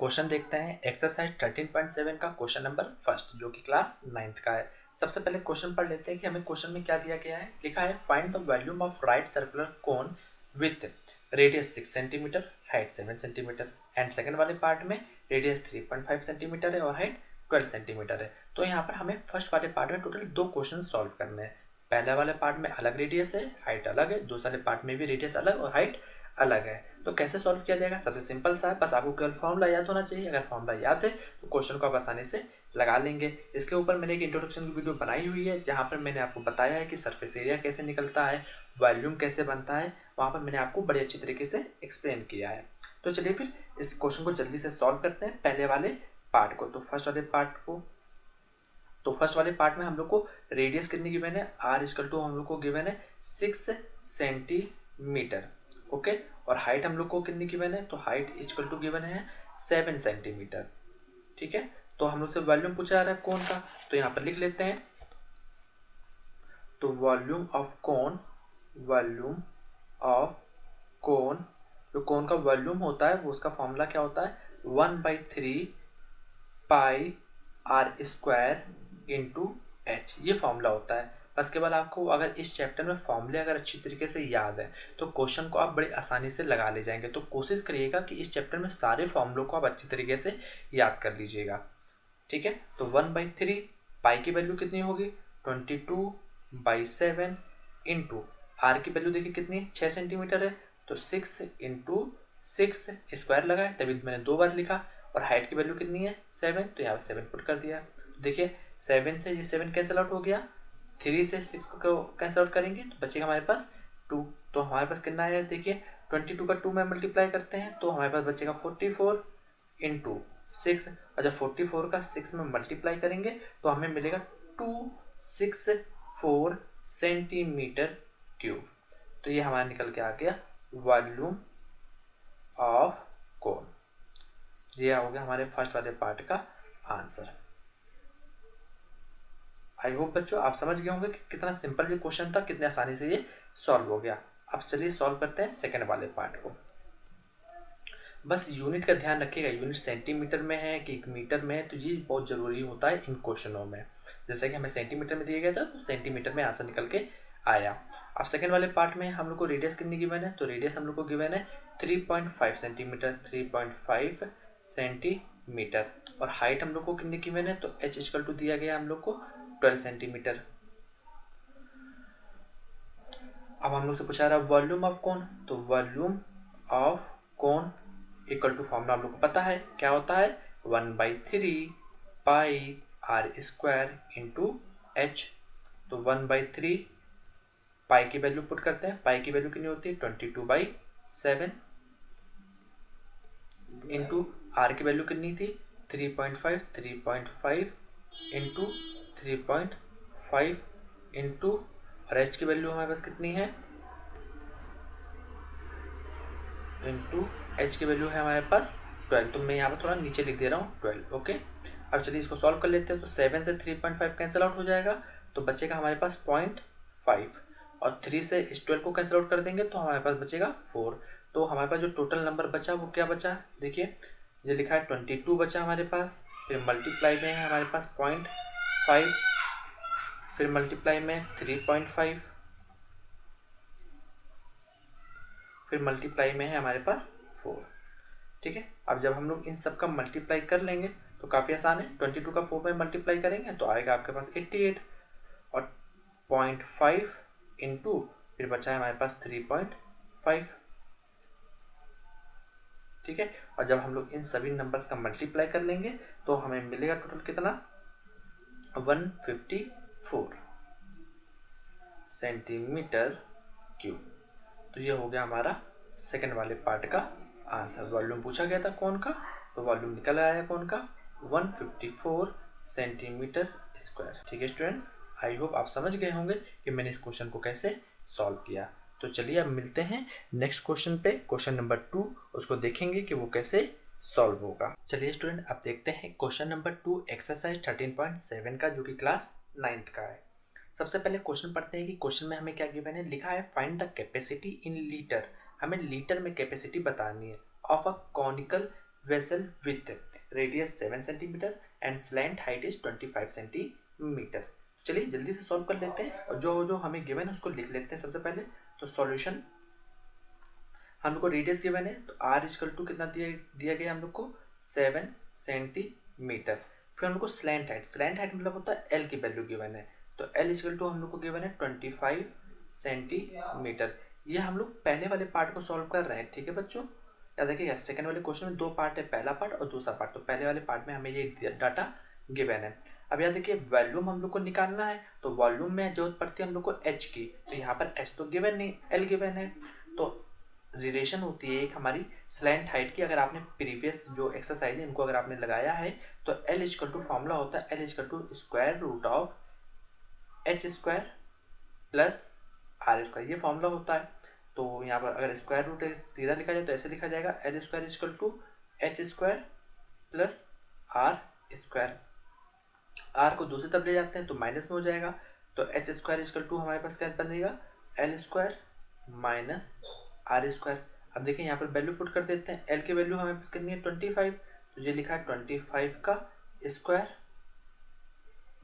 Question देखते हैं exercise 13.7 का क्वेश्चन नंबर फर्स्ट जो कि क्लास 9th का है। सबसे पहले क्वेश्चन पढ़ लेते हैं कि हमें क्वेश्चन में क्या दिया गया है। लिखा है find the volume of right circular cone with radius 6 centimetre, height 7 centimetre and second वाले पार्ट में रेडियस 3.5 सेंटीमीटर है और हाइट 12 सेंटीमीटर है। तो यहाँ पर हमें फर्स्ट वाले पार्ट में टोटल 2 क्वेश्चन सॉल्व करने हैं। पहले वाले पार्ट में अलग रेडियस है, हाइट अलग है, दूसरे वाले पार्ट में भी रेडियस अलग और हाइट अलग है। तो कैसे सॉल्व किया जाएगा? सबसे सिंपल सा है, बस आपको केवल फॉर्मूला याद होना चाहिए। अगर फॉर्मूला याद है तो क्वेश्चन को आप आसानी से लगा लेंगे। इसके ऊपर मैंने एक इंट्रोडक्शन की वीडियो बनाई हुई है जहाँ पर मैंने आपको बताया है कि सरफेस एरिया कैसे निकलता है, वॉल्यूम कैसे बनता है, वहाँ पर मैंने आपको बड़े अच्छी तरीके से एक्सप्लेन किया है। तो चलिए फिर इस क्वेश्चन को जल्दी से सॉल्व करते हैं पहले वाले पार्ट को। तो फर्स्ट वाले पार्ट में हम लोग को रेडियस कितनी गिवन है, r इक्वल टू हम लोग को गिवन है 6 सेंटीमीटर। ओके, और हाइट हम लोग को कितनी गिवन है, तो हाइट इक्वल टू गिवन है 7 सेंटीमीटर। ठीक है, तो हम लोग से वॉल्यूम पूछा जा रहा है कोन का, तो यहाँ पर लिख लेते हैं। तो वॉल्यूम ऑफ कोन, जो कोन का वॉल्यूम होता है वो उसका फॉर्मूला क्या होता है, 1/3 pi R square into H, ये फॉर्मूला होता है। बस केवल आपको अगर इस चैप्टर में फॉर्मूले अगर अच्छी तरीके से याद है तो क्वेश्चन को आप बड़ी आसानी से लगा ले जाएंगे। तो कोशिश करिएगा कि इस चैप्टर में सारे फॉर्मूलों को आप अच्छी तरीके से याद कर लीजिएगा। ठीक है, तो 1/3 पाई की वैल्यू कितनी होगी, 22/7 इंटू आर की वैल्यू देखिए कितनी है, 6 सेंटीमीटर है, तो 6 इंटू 6 स्क्वायर लगा है तभी मैंने 2 बार लिखा। और हाइट की वैल्यू कितनी है 7, तो यहाँ पर 7 पुट कर दिया। देखिए 7 से ये 7 कैंसिल आउट हो गया, 3 से 6 को कैंसिल आउट करेंगे तो बचेगा हमारे पास 2। तो हमारे पास कितना है, देखिए 22 का 2 में मल्टीप्लाई करते हैं तो हमारे पास बचेगा 44 इंटू 6। और जब 44 का 6 में मल्टीप्लाई करेंगे तो हमें मिलेगा 264 सेंटीमीटर क्यूब। तो ये हमारा निकल के आ गया वॉल्यूम ऑफ कोन। ये हो गया हमारे फर्स्ट वाले पार्ट का आंसर। आई होप बच्चों आप समझ गए होंगे कि कितना सिंपल ये क्वेश्चन था, कितने आसानी से ये सॉल्व हो गया। अब चलिए सॉल्व करते हैं सेकंड वाले पार्ट को। बस यूनिट का ध्यान रखिएगा, यूनिट सेंटीमीटर में है कि मीटर में है, तो ये बहुत ज़रूरी होता है इन क्वेश्चनों में। जैसे कि हमें सेंटीमीटर में दिया गया था तो सेंटीमीटर में आंसर निकल के आया। अब सेकंड वाले पार्ट में हम लोग को रेडियस कितनी गिवन है, तो रेडियस हम लोग को गिवन है 3.5 सेंटीमीटर, 3.5 सेंटीमीटर। और हाइट हम लोग को कितनी गिवन है, तो h इक्वल टू दिया गया हम लोग को 12 सेंटीमीटर। अब हम लोग से पूछा रहा है वॉल्यूम ऑफ कोन, तो volume of cone equal to formula हम लोग को पता है क्या होता है, 1/3 pi R square into H. तो 1/3 पाई की वैल्यू पुट करते हैं, पाई की वैल्यू कितनी होती है 22/7 इंटू आर की वैल्यू कितनी थी 3.5 इंटू 3.5 इंटू और एच की वैल्यू हमारे पास कितनी है, इंटू एच की वैल्यू है हमारे पास 12। तो मैं यहाँ पर थोड़ा नीचे लिख दे रहा हूँ 12। ओके, अब चलिए इसको सॉल्व कर लेते हैं। तो 7 से 3.5 कैंसिल आउट हो जाएगा तो बचेगा हमारे पास 0.5 और 3 से इस 12 को कैंसिल आउट कर देंगे तो हमारे पास बचेगा 4। तो हमारे पास जो टोटल नंबर बचा वो क्या बचा, देखिए ये लिखा है 22 बचा हमारे पास, फिर मल्टीप्लाई में है हमारे पास 0.5, फिर मल्टीप्लाई में 3.5, फिर मल्टीप्लाई में है हमारे पास 4। ठीक है, अब जब हम लोग इन सब का मल्टीप्लाई कर लेंगे तो काफ़ी आसान है। 22 का 4 में मल्टीप्लाई करेंगे तो आएगा आपके पास 88 और 0.5 इंटू फिर बचा है हमारे पास 3.5। ठीक है, और जब हम लोग इन सभी नंबर्स का मल्टीप्लाई कर लेंगे तो हमें मिलेगा टोटल कितना, 154 सेंटीमीटर क्यूब। तो ये हो गया हमारा सेकंड वाले पार्ट का आंसर। वॉल्यूम पूछा गया था कौन का, तो वॉल्यूम निकल आया कौन का, 154 सेंटीमीटर स्क्वायर। ठीक है स्टूडेंट्स, आई होप आप समझ गए होंगे कि मैंने इस क्वेश्चन को कैसे सॉल्व किया। तो चलिए अब मिलते हैं नेक्स्ट क्वेश्चन पे, क्वेश्चन नंबर 2, उसको देखेंगे कि वो कैसे सॉल्व होगा। चलिए स्टूडेंट अब देखते हैं क्वेश्चन नंबर 2 एक्सरसाइज 13.7 का जो कि क्लास 9th का है। सबसे पहले क्वेश्चन पढ़ते हैं कि क्वेश्चन में हमें क्या गिवन है। लिखा है find the capacity in litre, हमें लीटर में कैपेसिटी बतानी है of a conical vessel with radius 7 centimetre and slant height is 25 centimetre. चलिए जल्दी से सॉल्व कर लेते हैं और जो जो हमें गिवन है उसको लिख लेते हैं सबसे पहले। तो सॉल्यूशन, हम लोग को रेडियस गिवन है तो r इक्वल टू कितना दिया गया हम लोग को 7 सेंटीमीटर। फिर हम लोग को स्लैंट हाइट मतलब होता है l की वैल्यू गिवन है, तो l इक्वल टू हम लोग को गिवन है 25 सेंटीमीटर। ये हम लोग पहले वाले पार्ट को सॉल्व कर रहे हैं, ठीक है बच्चों। याद रखिएगा सेकंड वाले क्वेश्चन में दो पार्ट है, पहला पार्ट और दूसरा पार्ट। तो पहले वाले पार्ट में हमें ये डाटा गिवन है। अब याद देखिए वॉल्यूम हम लोग को निकालना है, तो वॉल्यूम में जरूरत पड़ती है हम लोग को h की, तो यहाँ पर h तो गिवन नहीं, l गिवन है। तो रिलेशन होती है एक हमारी स्लैंट हाइट की। अगर आपने प्रीवियस जो एक्सरसाइज है इनको अगर आपने लगाया है तो L इक्वल टू फॉर्मूला होता है L equal to square root of h square plus r square, ये फॉर्मूला होता है। तो यहाँ पर अगर स्क्वायर रूट सीधा लिखा जाए तो ऐसे लिखा जाएगा L square equal to h square plus r square. r को दूसरी तरफ ले जाते हैं तो माइनस में हो जाएगा, तो h स्क्वायर इक्वल टू हमारे पास क्या बनेगा L square minus R square. अब देखिए यहाँ पर वैल्यू पुट कर देते हैं, एल की वैल्यू हमें पास करनी है 25, तो ये लिखा है 25 का स्क्वायर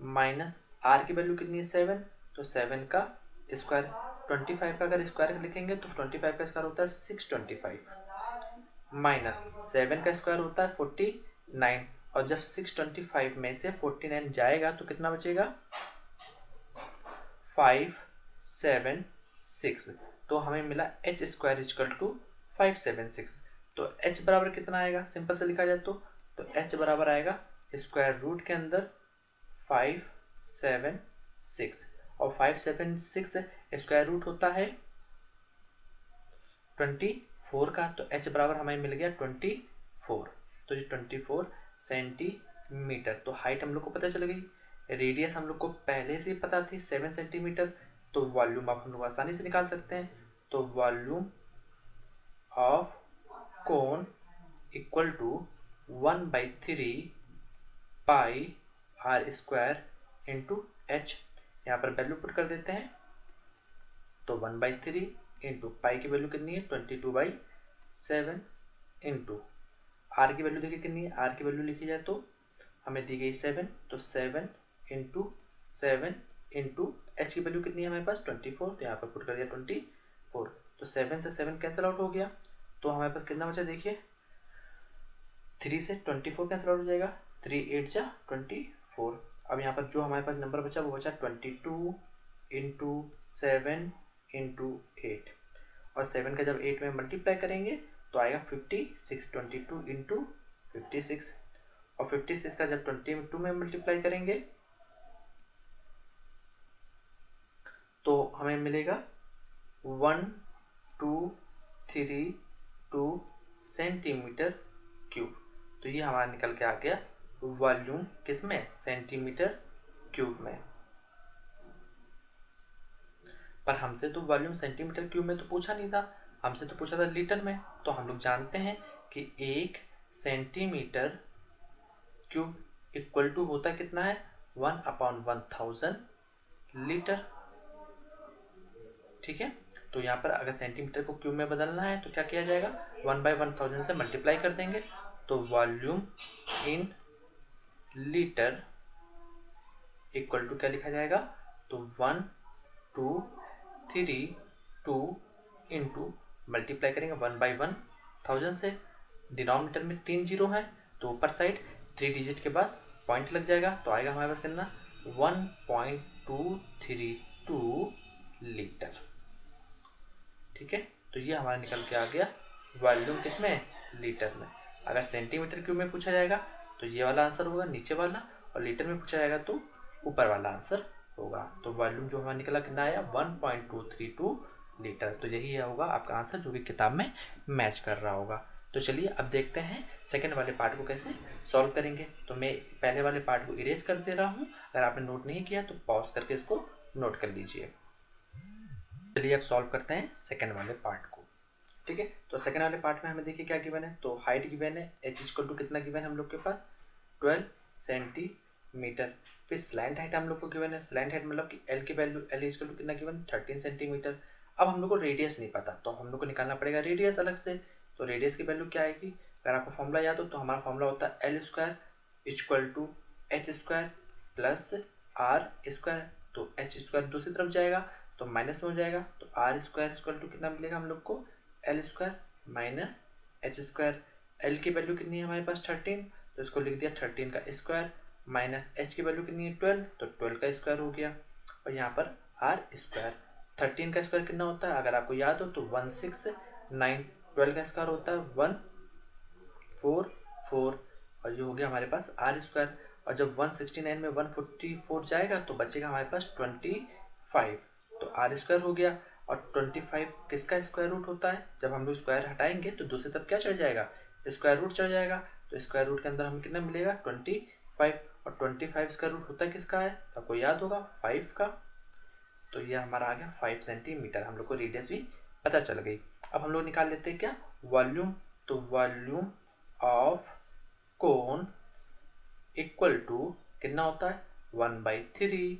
माइनस आर की वैल्यू कितनी है 7, तो 7 का स्क्वायर। 25 का अगर स्क्वायर लिखेंगे तो 25 का स्क्वायर होता है 625 माइनस 7 का स्क्वायर होता है 49, और जब 625 में से 49 जाएगा तो कितना बचेगा 576। तो हमें मिला h स्क्वायर इक्वल टू 576। तो h बराबर कितना आएगा, सिंपल से लिखा जाए तो h बराबर आएगा स्क्वायर रूट के अंदर 576, और 576 स्क्वायर रूट होता है 24 का, तो h बराबर हमें मिल गया 24। तो ये 24 सेंटीमीटर। तो हाइट हम लोग को पता चल गई, रेडियस हम लोग को पहले से ही पता थी 7 सेंटीमीटर, तो वॉल्यूम आप हम लोग आसानी से निकाल सकते हैं। तो volume of cone equal to 1/3 pi R square into H. यहाँ पर वैल्यू पुट कर देते हैं, तो 1/3 इंटू पाई की वैल्यू कितनी है 22/7 इंटू आर की वैल्यू देखिए कितनी है, आर की वैल्यू लिखी जाए तो हमें दी गई 7, तो 7 इंटू 7 इंटू एच की वैल्यू कितनी है हमारे पास 24, तो यहाँ पर पुट कर दिया 24। तो 7 से 7 कैंसिल आउट हो गया, तो हमारे पास कितना बचा देखिए 3 से 24 कैंसिल आउट हो जाएगा, 3 8 जा 24। अब यहाँ पर जो हमारे पास नंबर बचा वो बचा 22 इंटू 7 इंटू 8, और 7 का जब 8 में मल्टीप्लाई करेंगे तो आएगा 56, 22 इंटू 56, और 56 का जब 22 में मल्टीप्लाई करेंगे तो हमें मिलेगा 1232 सेंटीमीटर क्यूब। तो ये हमारा निकल के आ गया वॉल्यूम किस में सेंटीमीटर क्यूब में। पर हमसे तो वॉल्यूम सेंटीमीटर क्यूब में तो पूछा नहीं था, हमसे तो पूछा था लीटर में। तो हम लोग जानते हैं कि 1 सेंटीमीटर क्यूब इक्वल टू होता कितना है 1/1000 लीटर, ठीक है। तो यहाँ पर अगर सेंटीमीटर को क्यूब में बदलना है तो क्या किया जाएगा 1/1000 से मल्टीप्लाई कर देंगे, तो volume in litre equal to क्या लिखा जाएगा, तो 1232 इंटू मल्टीप्लाई करेंगे 1/1000 से, डिनोमिनेटर में 3 जीरो है तो ऊपर साइड 3 डिजिट के बाद पॉइंट लग जाएगा, तो आएगा हमारे पास कितना 1.232 लीटर, ठीक है। तो ये हमारा निकल के आ गया वॉल्यूम किसमें लीटर में। अगर सेंटीमीटर क्यूब में पूछा जाएगा तो ये वाला आंसर होगा नीचे वाला, और लीटर में पूछा जाएगा तो ऊपर वाला आंसर होगा। तो वॉल्यूम जो हमारा निकला कितना आया 1.232 लीटर। तो यही होगा आपका आंसर जो कि किताब में मैच कर रहा होगा। तो चलिए अब देखते हैं सेकंड वाले पार्ट को कैसे सॉल्व करेंगे। तो मैं पहले वाले पार्ट को इरेज कर दे रहा हूँ, अगर आपने नोट नहीं किया तो पॉज करके इसको नोट कर लीजिए। चलिए अब सॉल्व करते हैं सेकंड वाले पार्ट को, ठीक है। तो सेकंड वाले पार्ट में हमें देखिए क्या गिवन है, तो हाइट गिवन है h इक्वल टू कितना गिवन है हम लोग के पास 12 सेंटीमीटर। फिर स्लैंट हाइट हम लोग को गिवन है, स्लैंट हाइट मतलब कि l की वैल्यू l इक्वल टू कितना गिवन 13 सेंटीमीटर। अब हम लोग को रेडियस नहीं पता तो हम लोग को निकालना पड़ेगा रेडियस अलग से, तो रेडियस की वैल्यू क्या आएगी अगर आपको फॉर्मूला याद हो तो हमारा फॉर्मूला होता है L square equal to H square plus R square. तो एच स्क्वायर दूसरी तरफ जाएगा तो माइनस में हो जाएगा, तो आर स्क्वायर इक्वल टू कितना मिलेगा हम लोग को, L square minus H square. L की वैल्यू कितनी है हमारे पास 13, तो इसको लिख दिया 13 का स्क्वायर, माइनस एच की वैल्यू कितनी है 12, तो 12 का स्क्वायर हो गया, और यहाँ पर आर स्क्वायर। 13 का स्क्वायर कितना होता है अगर आपको याद हो तो 169, 12 का स्क्वायर होता है 144, और ये हो गया हमारे पास आर स्क्वायर। और जब 169 में 144 जाएगा तो बचेगा हमारे पास 25, तो आर स्क्वायर हो गया। और 25 किसका स्क्वायर रूट होता है, जब हम लोग स्क्वायर हटाएंगे तो दूसरी तरफ क्या चढ़ जाएगा, स्क्वायर रूट चढ़ जाएगा। तो स्क्वायर रूट के अंदर हमें कितना मिलेगा 25, और 25 स्क्वायर रूट होता है किसका है, तो आपको याद होगा 5 का। तो ये हमारा आ गया 5 सेंटीमीटर, हम लोग को रेडियस भी पता चल गई। अब हम लोग निकाल लेते हैं क्या, वॉल्यूम। तो volume of cone equal to कितना होता है 1/3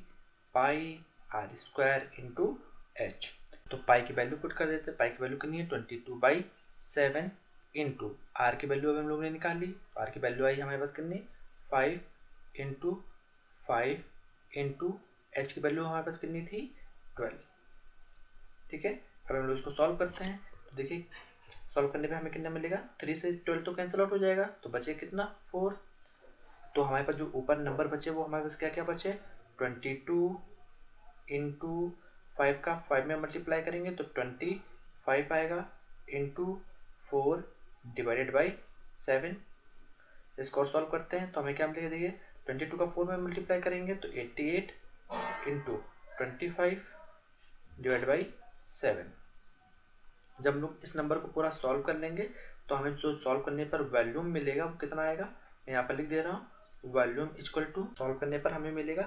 pi R square into H. तो पाई की वैल्यू पुट कर देते हैं, पाई की वैल्यू कितनी है 22/7 इंटू आर की वैल्यू अभी हम लोगों ने निकाल ली। आर की वैल्यू आई हमारे पास कितनी 5 इंटू 5 इंटू एच की वैल्यू हमारे पास कितनी थी 12। ठीक है, अब हम लोग इसको सॉल्व करते हैं। तो देखिए सॉल्व करने पे हमें कितना मिलेगा, 3 से 12 तो कैंसिल आउट हो जाएगा, तो बचे कितना 4। तो हमारे पास जो ऊपर नंबर बचे वो हमारे पास क्या क्या बचे, 22 इंटू 5 का 5 में मल्टीप्लाई करेंगे तो 25 आएगा, इंटू 4 डिवाइडेड बाई 7। इसको और सॉल्व करते हैं तो हमें क्या मिलेगा, देखिए 22 का 4 में मल्टीप्लाई करेंगे तो 88 इंटू 25 डिवाइड बाई 7। जब हम लोग इस नंबर को पूरा सॉल्व कर लेंगे तो हमें जो सॉल्व करने पर वॉल्यूम मिलेगा वो कितना आएगा, मैं यहाँ पर लिख दे रहा हूँ, वॉल्यूम इक्वल टू सॉल्व करने पर हमें मिलेगा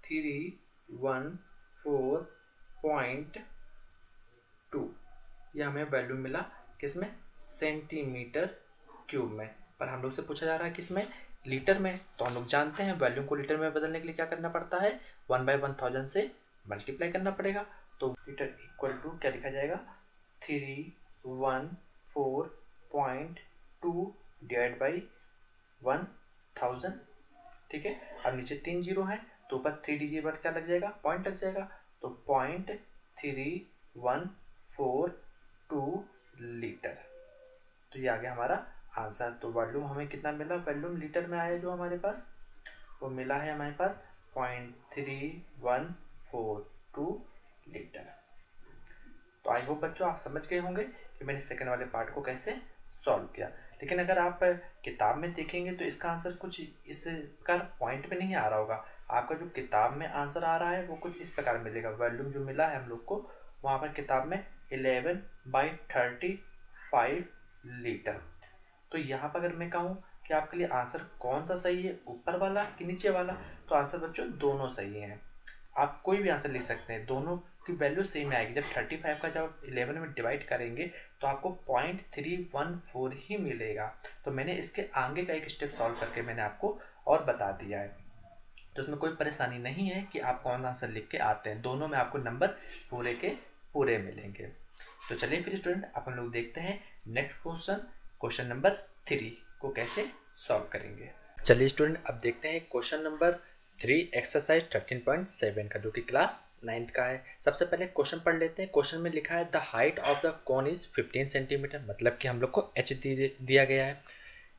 314.2। यह हमें वॉल्यूम मिला किसमें, सेंटीमीटर क्यूब में। पर हम लोग से पूछा जा रहा है किसमें, लीटर में। तो हम लोग जानते हैं वॉल्यूम को लीटर में बदलने के लिए क्या करना पड़ता है, 1/1000 से मल्टीप्लाई करना पड़ेगा। तो लीटर इक्वल टू क्या लिखा जाएगा, 314.2 डिवाइड बाई 1000। ठीक है, अब नीचे 3 जीरो हैं तो ऊपर 3 डिजिट पर क्या लग जाएगा, पॉइंट लग जाएगा, तो 0.3142 लीटर। तो ये आ गया हमारा आंसर। तो वॉल्यूम हमें कितना मिला, वॉल्यूम लीटर में आया जो हमारे पास, वो मिला है हमारे पास 0.3142 लीटर। तो आई होप बच्चों आप समझ गए होंगे कि मैंने सेकंड वाले पार्ट को कैसे सॉल्व किया। लेकिन अगर आप किताब में देखेंगे तो इसका आंसर कुछ इस प्रकार पॉइंट पे नहीं आ रहा होगा। आपका जो किताब में आंसर आ रहा है वो कुछ इस प्रकार मिलेगा। वॉल्यूम जो मिला है हम लोग को वहाँ पर किताब में 11/35 लीटर। तो यहाँ पर अगर मैं कहूँ कि आपके लिए आंसर कौन सा सही है, ऊपर वाला कि नीचे वाला, तो आंसर बच्चों दोनों सही हैं। आप कोई भी आंसर लिख सकते हैं, दोनों की वैल्यू सेम आएगी। जब 35 का जब 11 में डिवाइड करेंगे तो आपको 0.314 ही मिलेगा। तो मैंने इसके आगे का एक स्टेप सॉल्व करके मैंने आपको और बता दिया है, तो इसमें कोई परेशानी नहीं है कि आप कौन सा आंसर लिख के आते हैं, दोनों में आपको नंबर पूरे के पूरे मिलेंगे। तो चलिए फिर स्टूडेंट अब हम लोग देखते हैं नेक्स्ट क्वेश्चन नंबर 3 को कैसे सॉल्व करेंगे। चलिए स्टूडेंट अब देखते हैं क्वेश्चन नंबर 3 एक्सरसाइज 13.7 का, जो कि क्लास 9th का है। सबसे पहले क्वेश्चन पढ़ लेते हैं। क्वेश्चन में लिखा है the height of the cone is 15 centimetre, मतलब कि हम लोग को एच दिया गया है।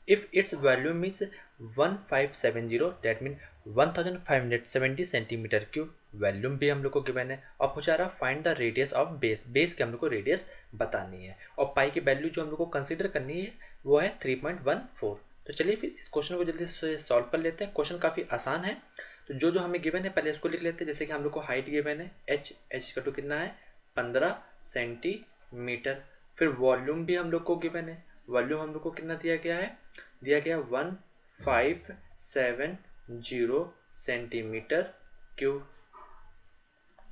If its volume is 1570 that mean 1570 centimetre cube, volume भी हम लोग को गिवन है। और पूछा रहा find the radius of base, base की हम लोग को रेडियस बतानी है। और पाई की वैल्यू जो हम लोग को कंसीडर करनी है वो है 3.14। तो चलिए फिर इस क्वेश्चन को जल्दी से सॉल्व कर लेते हैं। क्वेश्चन काफ़ी आसान है। तो जो जो हमें गिवन है पहले उसको लिख लेते हैं। जैसे कि हम लोग को हाइट गिवन है एच का टू कितना है 15 सेंटीमीटर। फिर वॉल्यूम भी हम लोग को गिवन है, वॉल्यूम हम लोग को कितना दिया गया है, दिया गया 1570 सेंटीमीटर क्यूब।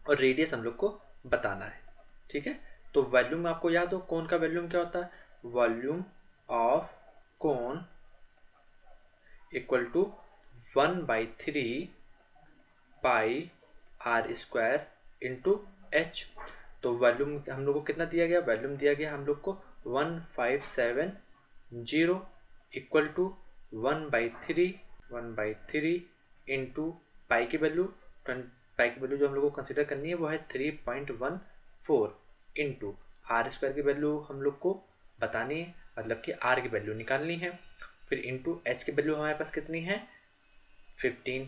और रेडियस हम लोग को बताना है। ठीक है, तो वॉल्यूम आपको याद हो कोन का वॉल्यूम क्या होता है, volume of cone equal to 1/3 pi R square into H. तो वॉल्यूम हम लोग को कितना दिया गया, वॉल्यूम दिया गया हम लोग को 1570 इक्वल टू 1/3 इंटू पाई की वैल्यू जो हम लोग को कंसिडर करनी है वो है 3.14 इंटू आर स्क्वायर की वैल्यू हम लोग को बतानी है, मतलब कि आर की वैल्यू निकालनी है। फिर इंटू एच की वैल्यू हमारे पास कितनी है 15।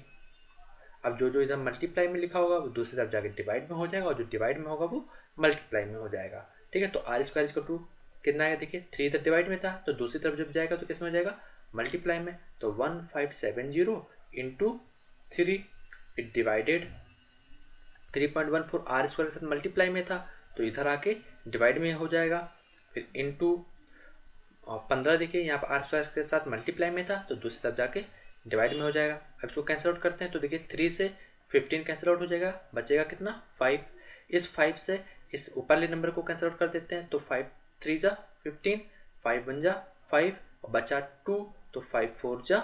अब जो इधर मल्टीप्लाई में लिखा होगा वो दूसरी तरफ जाके डिवाइड में हो जाएगा, और जो डिवाइड में होगा वो मल्टीप्लाई में हो जाएगा। ठीक है, तो आर स्क्वायर इक्वल टू कितना है, देखिए 3 इधर डिवाइड में था तो दूसरी तरफ जब जाएगा तो किस में हो जाएगा, मल्टीप्लाई में। तो 1570 इंटू 3 डिवाइडेड 3.14 आर स्क्वायर के साथ मल्टीप्लाई में था तो इधर आके डिवाइड में हो जाएगा। फिर इंटू 15 देखिए यहाँ पर आर स्क्वायर के साथ मल्टीप्लाई में था तो दूसरी तरफ जाके डिवाइड में हो जाएगा। अब इसको कैंसिल आउट करते हैं तो देखिए 3 से 15 कैंसिल आउट हो जाएगा, बचेगा कितना 5। इस 5 से इस ऊपर वाले नंबर को कैंसिल आउट कर देते हैं तो 5 3 जा 15, 5 1 जा 5 और बचा 2 तो 5 4 जा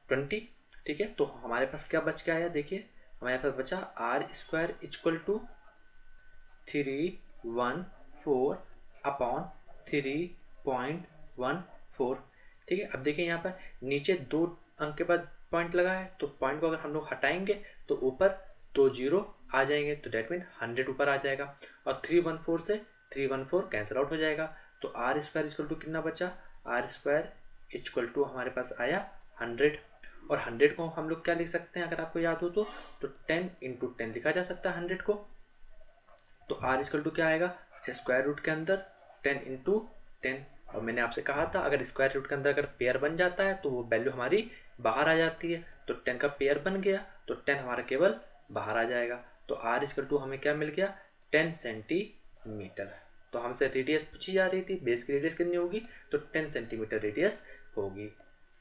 20। ठीक है, तो हमारे पास क्या बच के आया, देखिए हमारे पास बचा R square equal to 314 upon 3.14। ठीक है, अब देखिए यहाँ पर नीचे 2 अंक के बाद पॉइंट लगा है तो पॉइंट को अगर हम लोग हटाएंगे तो ऊपर 2 जीरो आ जाएंगे तो डेट मीन 100 ऊपर आ जाएगा, और 314 से 314 कैंसिल आउट हो जाएगा। तो आर स्क्वायर इक्वल टू कितना बचा, आर स्क्वायर इक्वल टू हमारे पास आया 100। और 100 को हम लोग क्या लिख सकते हैं अगर आपको याद हो तो 10 इंटू 10 लिखा जा सकता है 100 को। तो आर इक्वल टू क्या आएगा, स्क्वायर रूट के अंदर 10 इंटू 10। और मैंने आपसे कहा था अगर स्क्वायर रूट के अंदर अगर पेयर बन जाता है तो वो वैल्यू हमारी बाहर आ जाती है। तो 10 का पेयर बन गया तो 10 हमारा केवल बाहर आ जाएगा। तो आर इक्वल टू हमें क्या मिल गया 10 सेंटीमीटर। तो हमसे रेडियस पूछी जा रही थी, बेस की रेडियस कितनी होगी तो 10 सेंटीमीटर रेडियस होगी।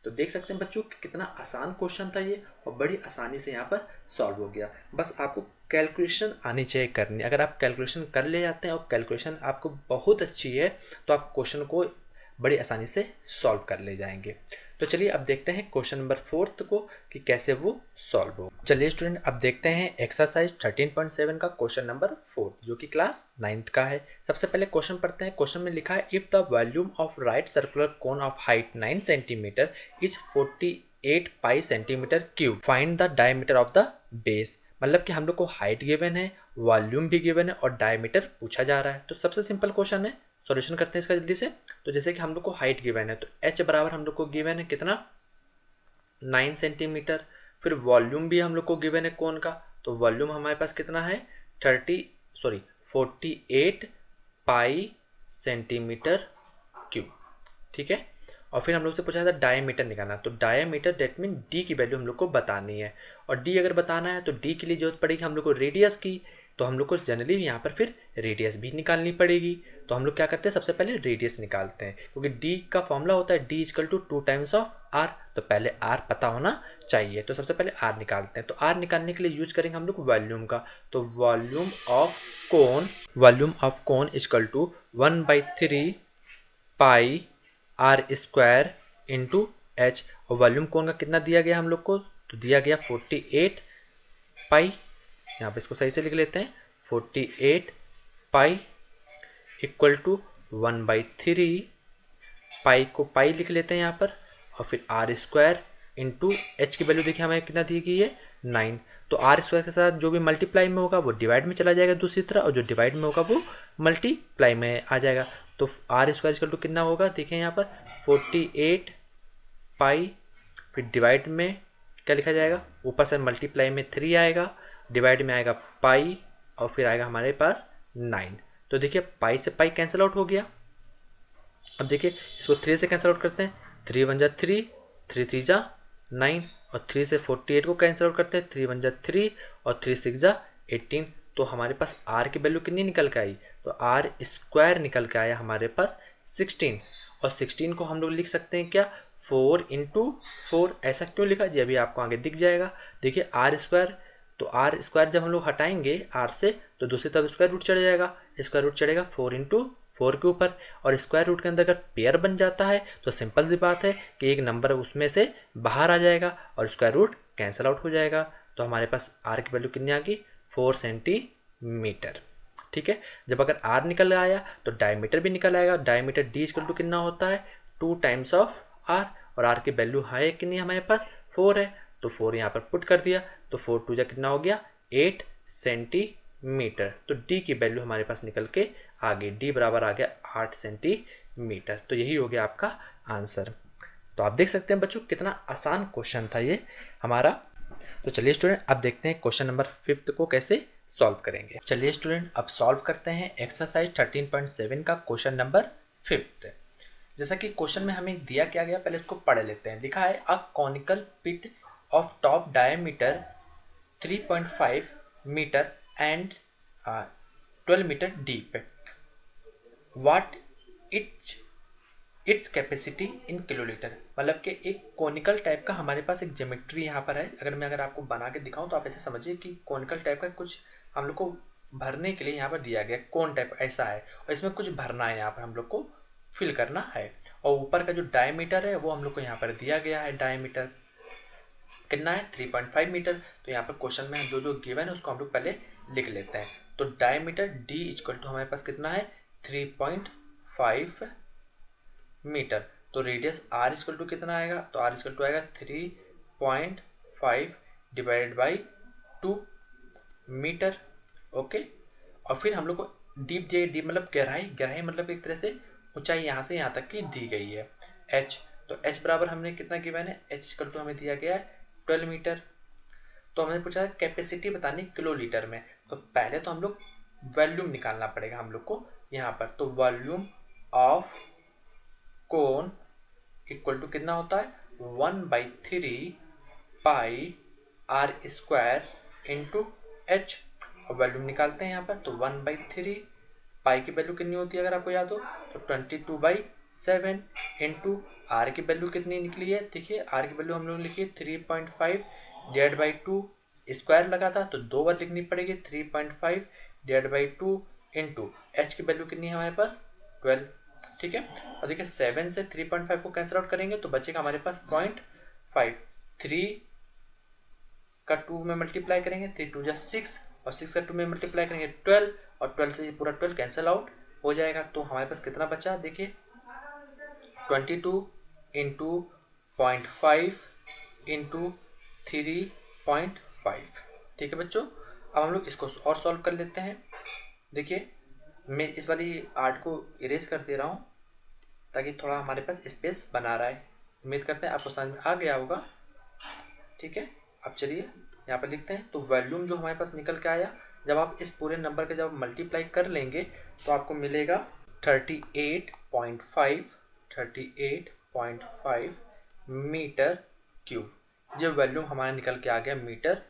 तो देख सकते हैं बच्चों कि कितना आसान क्वेश्चन था ये, और बड़ी आसानी से यहाँ पर सॉल्व हो गया। बस आपको कैलकुलेशन आनी चाहिए करनी। अगर आप कैलकुलेशन कर ले जाते हैं और कैलकुलेशन आपको बहुत अच्छी है तो आप क्वेश्चन को बड़ी आसानी से सॉल्व कर ले जाएंगे। तो चलिए अब देखते हैं क्वेश्चन नंबर 4 को कि कैसे वो सॉल्व हो। चलिए स्टूडेंट अब देखते हैं एक्सरसाइज 13.7 का क्वेश्चन नंबर 4 जो कि क्लास 9th का है। सबसे पहले क्वेश्चन पढ़ते हैं। क्वेश्चन में लिखा है if the volume of right circular cone of height 9 centimetre is 48 pi centimetre cube, find the diameter of the base. मतलब कि हम लोग को हाइट गिवन है, वॉल्यूम भी गिवन है और डायमीटर पूछा जा रहा है। तो सबसे सिंपल क्वेश्चन है, सॉल्यूशन करते हैं इसका जल्दी से। तो जैसे कि हम लोग को हाइट गिवन है तो h बराबर हम लोग को गिवन है कितना 9 सेंटीमीटर। फिर वॉल्यूम भी हम लोग को गिवन है कोन का, तो वॉल्यूम हमारे पास कितना है 48 पाई सेंटीमीटर क्यूब। ठीक है, और फिर हम लोग से पूछा था डायमीटर निकालना, तो डायमीटर डेट मीन डी की वैल्यू हम लोग को बतानी है। और डी अगर बताना है तो डी के लिए जरूरत पड़ेगी हम लोग को रेडियस की, तो हम लोग को जनरली यहाँ पर फिर रेडियस भी निकालनी पड़ेगी। तो हम लोग क्या करते हैं सबसे पहले रेडियस निकालते हैं, क्योंकि डी का फॉर्मूला होता है D equal to 2 times of R. तो पहले आर पता होना चाहिए, तो सबसे पहले आर निकालते हैं। तो आर निकालने के लिए यूज करेंगे हम लोग वॉल्यूम का। तो volume of cone equal to 1/3 pi R square into H. और वॉल्यूम कोन का कितना दिया गया हम लोग को, तो दिया गया 48 पाई। यहाँ पे इसको सही से लिख लेते हैं 48 पाई इक्वल टू 1/3 पाई को पाई लिख लेते हैं यहाँ पर, और फिर आर स्क्वायर इंटू एच की वैल्यू देखिए हमें कितना दी गई है 9। तो आर स्क्वायर के साथ जो भी मल्टीप्लाई में होगा वो डिवाइड में चला जाएगा दूसरी तरह, और जो डिवाइड में होगा वो मल्टीप्लाई में आ जाएगा। तो आर स्क्वायर इक्वल टू कितना होगा देखिए यहाँ पर 48 पाई, फिर डिवाइड में क्या लिखा जाएगा, ऊपर से मल्टीप्लाई में 3 आएगा, डिवाइड में आएगा पाई, और फिर आएगा हमारे पास 9। तो देखिए पाई से पाई कैंसिल आउट हो गया। अब देखिए इसको 3 से कैंसिल आउट करते हैं, 3 1 जा 3, 3 3 जा 9, और 3 से 48 को कैंसिल आउट करते हैं, 3 1 जा 3 और 3 6 जा 18। तो हमारे पास आर की वैल्यू कितनी निकल के आई, तो आर स्क्वायर निकल के आया हमारे पास 16। और 16 को हम लोग लिख सकते हैं क्या 4 इंटू 4। ऐसा क्यों लिखा जी अभी आपको आगे दिख जाएगा। देखिए आर स्क्वायर, तो आर स्क्वायर जब हम लोग हटाएंगे आर से तो दूसरी तरफ स्क्वायर रूट चढ़ जाएगा, स्क्वायर रूट चढ़ेगा 4 इंटू 4 के ऊपर, और स्क्वायर रूट के अंदर अगर पेयर बन जाता है तो सिंपल सी बात है कि एक नंबर उसमें से बाहर आ जाएगा और स्क्वायर रूट कैंसिल आउट हो जाएगा। तो हमारे पास आर की वैल्यू कितनी आ गई 4 सेंटीमीटर। ठीक है, जब अगर आर निकल आया तो डायमीटर भी निकल आएगा। डायमीटर डी इक्वल टू कितना होता है 2 टाइम्स ऑफ आर, और आर की वैल्यू है कितनी हमारे पास 4 है, तो 4 यहाँ पर पुट कर दिया, तो 4 टू जा कितना हो गया 8 सेंटीमीटर। तो डी की वैल्यू हमारे पास निकल के आ गई, डी बराबर आ गया 8 सेंटीमीटर। तो यही हो गया आपका आंसर। तो आप देख सकते हैं बच्चों कितना आसान क्वेश्चन था ये हमारा। तो चलिए स्टूडेंट अब देखते हैं क्वेश्चन नंबर 5 को कैसे सॉल्व करेंगे। चलिए स्टूडेंट अब सॉल्व करते हैं एक्सरसाइज 13.7 का क्वेश्चन नंबर 5। जैसा कि क्वेश्चन में हमें दिया क्या गया, पहले इसको पढ़ लेते हैं। लिखा है a conical pit of top diameter 3.5 metre and 12 metre deep, what its capacity in kilolitre. मतलब कि एक कोनिकल टाइप का हमारे पास एक ज्योमेट्री यहाँ पर है। अगर आपको बना के दिखाऊं तो आप ऐसे समझिए कि कोनिकल टाइप का कुछ हम लोग को भरने के लिए यहाँ पर दिया गया, कोन टाइप ऐसा है, और इसमें कुछ भरना है, यहाँ पर हम लोग को फिल करना है। और ऊपर का जो डायमीटर है वो हम लोग को यहाँ पर दिया गया है, डायमीटर कितना है 3.5 मीटर। तो यहाँ पर क्वेश्चन में जो जो गिवन है उसको हम लोग पहले लिख लेते हैं। तो डायमीटर डी इक्वल टू हमारे पास कितना है 3.5 मीटर। तो रेडियस आर इक्वल टू कितना आएगा, तो आर इक्वल टू आएगा 3.5 डिवाइडेड बाई 2 मीटर। ओके, और फिर हम लोग को डीप दिए, डीप मतलब गहराई मतलब एक तरह से ऊंचाई यहाँ से यहाँ तक की दी गई है एच। तो एच बराबर हमने कितना गिवन है, एच इक्वल टू हमें दिया गया है 12 मीटर। तो हमने पूछा है कैपेसिटी बतानी किलो लीटर में। तो पहले तो हम लोग वॉल्यूम निकालना पड़ेगा हम लोग को यहाँ पर। तो volume of cone equal to कितना होता है 1/3 pi R square into H. और वॉल्यूम निकालते हैं यहाँ पर। तो 1/3 पाई की वैल्यू कितनी होती है अगर आपको याद हो, तो 22/7 इंटू आर की वैल्यू कितनी निकली है, देखिए आर की वैल्यू हम लोग लिखी है 3.5 डिवाइड बाई 2, स्क्वायर लगा था तो 2 बार लिखनी पड़ेगी, 3.5 डिवाइड बाई 2 इंटू एच की वैल्यू कितनी है हमारे पास 12। ठीक है, और देखिए 7 से 3.5 को कैंसिल आउट करेंगे तो बचेगा हमारे पास 0.5। 3 का 2 में मल्टीप्लाई करेंगे, 3 2 जा 6, और 6 का 2 में मल्टीप्लाई करेंगे 12, और 12 से ये पूरा 12 कैंसिल आउट हो जाएगा। तो हमारे पास कितना बचा, देखिए 22 इंटू 0.5 इंटू 3.5। ठीक है बच्चों, अब हम लोग इसको और सॉल्व कर लेते हैं। देखिए मैं इस वाली आर्ट को इरेज कर दे रहा हूँ ताकि थोड़ा हमारे पास स्पेस बना रहा है। उम्मीद करते हैं आपको समझ में आ गया होगा। ठीक है, अब चलिए यहाँ पर लिखते हैं। तो वॉल्यूम जो हमारे पास निकल के आया, जब आप इस पूरे नंबर के जब मल्टीप्लाई कर लेंगे तो आपको मिलेगा 38.5 मीटर क्यूब। ये वॉल्यूम हमारा निकल के आ गया मीटर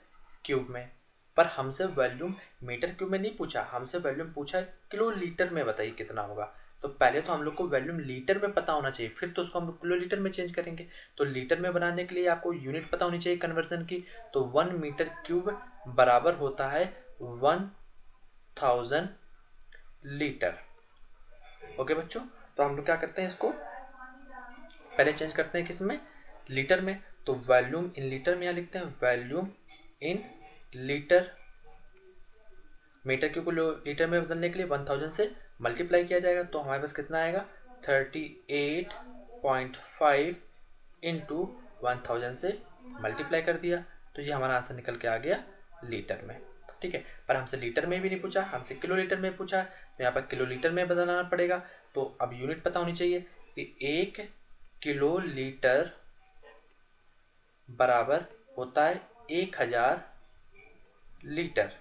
क्यूब में। पर हमसे वॉल्यूम मीटर क्यूब में नहीं पूछा, हमसे वॉल्यूम पूछा किलो लीटर में, बताइए कितना होगा। तो पहले तो हम लोग को वॉल्यूम लीटर में पता होना चाहिए, फिर तो उसको हम लोग किलो लीटर में चेंज करेंगे। तो लीटर में बनाने के लिए आपको यूनिट पता होनी चाहिए कन्वर्जन की। तो 1 मीटर क्यूब बराबर होता है 1000 लीटर। ओके बच्चों, तो हम लोग क्या करते हैं, इसको पहले चेंज करते हैं किस में, लीटर में। तो वॉल्यूम इन लीटर में यहाँ लिखते हैं volume in litre. Metre cube को लीटर में बदलने के लिए 1000 से मल्टीप्लाई किया जाएगा। तो हमारे पास कितना आएगा 38.5 इंटू 1000 से मल्टीप्लाई कर दिया, तो ये हमारा आंसर निकल के आ गया लीटर में। ठीक है, पर हमसे लीटर में भी नहीं पूछा, हमसे किलो लीटर में पूछा, तो यहाँ पर किलो लीटर में बदलना पड़ेगा। तो अब यूनिट पता होनी चाहिए कि 1 किलो लीटर बराबर होता है 1000 लीटर।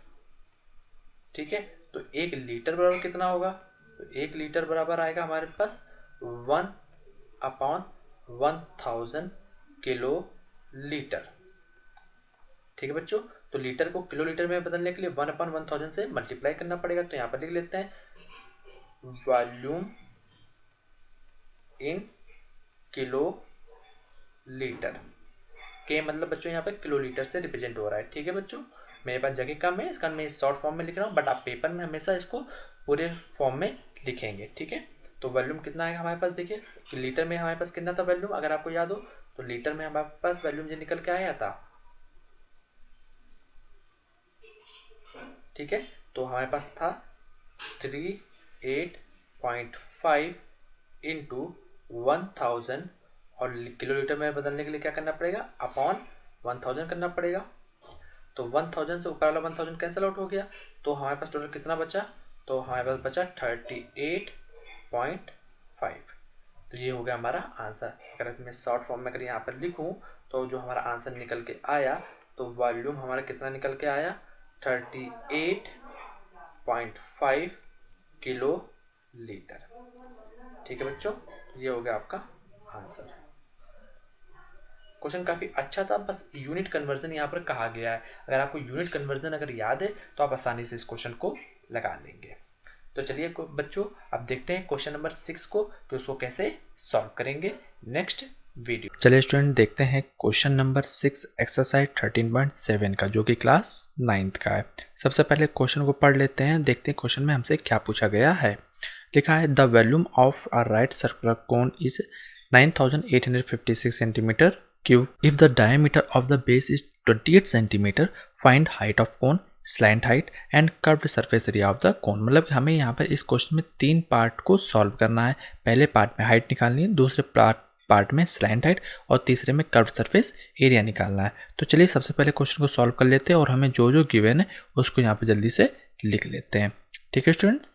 ठीक है, तो 1 लीटर बराबर कितना होगा, तो 1 लीटर बराबर आएगा हमारे पास 1/1000 किलो लीटर। ठीक है बच्चों, तो लीटर को किलो लीटर में बदलने के लिए 1/1000 से मल्टीप्लाई करना पड़ेगा। तो यहाँ पर लिख लेते हैं वॉल्यूम इन किलो लीटर। के मतलब बच्चों यहाँ पर किलो लीटर से रिप्रेजेंट हो रहा है। ठीक है बच्चों, मेरे पास जगह कम है, इसका मैं शॉर्ट फॉर्म में लिख रहा हूँ, बट आप पेपर में हमेशा इसको पूरे फॉर्म में लिखेंगे। ठीक है, तो वॉल्यूम कितना आएगा हमारे पास, देखिए कि लीटर में हमारे पास कितना था वॉल्यूम, अगर आपको याद हो तो लीटर में हमारे पास वॉल्यूम जो निकल के आया था। ठीक है, तो हमारे पास था 38.5 इंटू 1000 और किलोलीटर में बदलने के लिए क्या करना पड़ेगा, अपॉन 1000 करना पड़ेगा। तो 1000 से ऊपर वाला 1000 कैंसिल आउट हो गया, तो हमारे पास टोटल कितना बचा, तो हमारे पास बचा 38.5। तो ये हो गया हमारा आंसर। अगर मैं शॉर्ट फॉर्म में अगर यहाँ पर लिखूँ तो जो हमारा आंसर निकल के आया, तो वॉल्यूम हमारा कितना निकल के आया, 38.5 किलो लीटर। ठीक है बच्चों, ये हो गया आपका आंसर। क्वेश्चन काफ़ी अच्छा था, बस यूनिट कन्वर्जन यहाँ पर कहा गया है। अगर आपको यूनिट कन्वर्जन अगर याद है तो आप आसानी से इस क्वेश्चन को लगा लेंगे। तो चलिए बच्चों, अब देखते हैं क्वेश्चन नंबर 6 को कि उसको कैसे सॉल्व करेंगे नेक्स्ट वीडियो। चलिए स्टूडेंट, देखते हैं क्वेश्चन नंबर 6 एक्सरसाइज 13.7 का, जो कि क्लास 9th का है। सबसे पहले क्वेश्चन को पढ़ लेते हैं, देखते हैं क्वेश्चन में हमसे क्या पूछा गया है। लिखा है the volume of a right circular cone is 9856 centimetre cube. If the diameter of the base is 28 centimetre, find height of cone, slant height and curved surface area of the cone. मतलब हमें यहाँ पर इस question में 3 part को solve करना है। पहले पार्ट में हाइट निकालनी है, दूसरे पार्ट में स्लैंट हाइट और तीसरे में कर्व्ड सरफेस एरिया निकालना है। तो चलिए सबसे पहले क्वेश्चन को सॉल्व कर लेते हैं और हमें जो जो गिवन है उसको यहाँ पर जल्दी से लिख लेते हैं। ठीक है स्टूडेंट्स,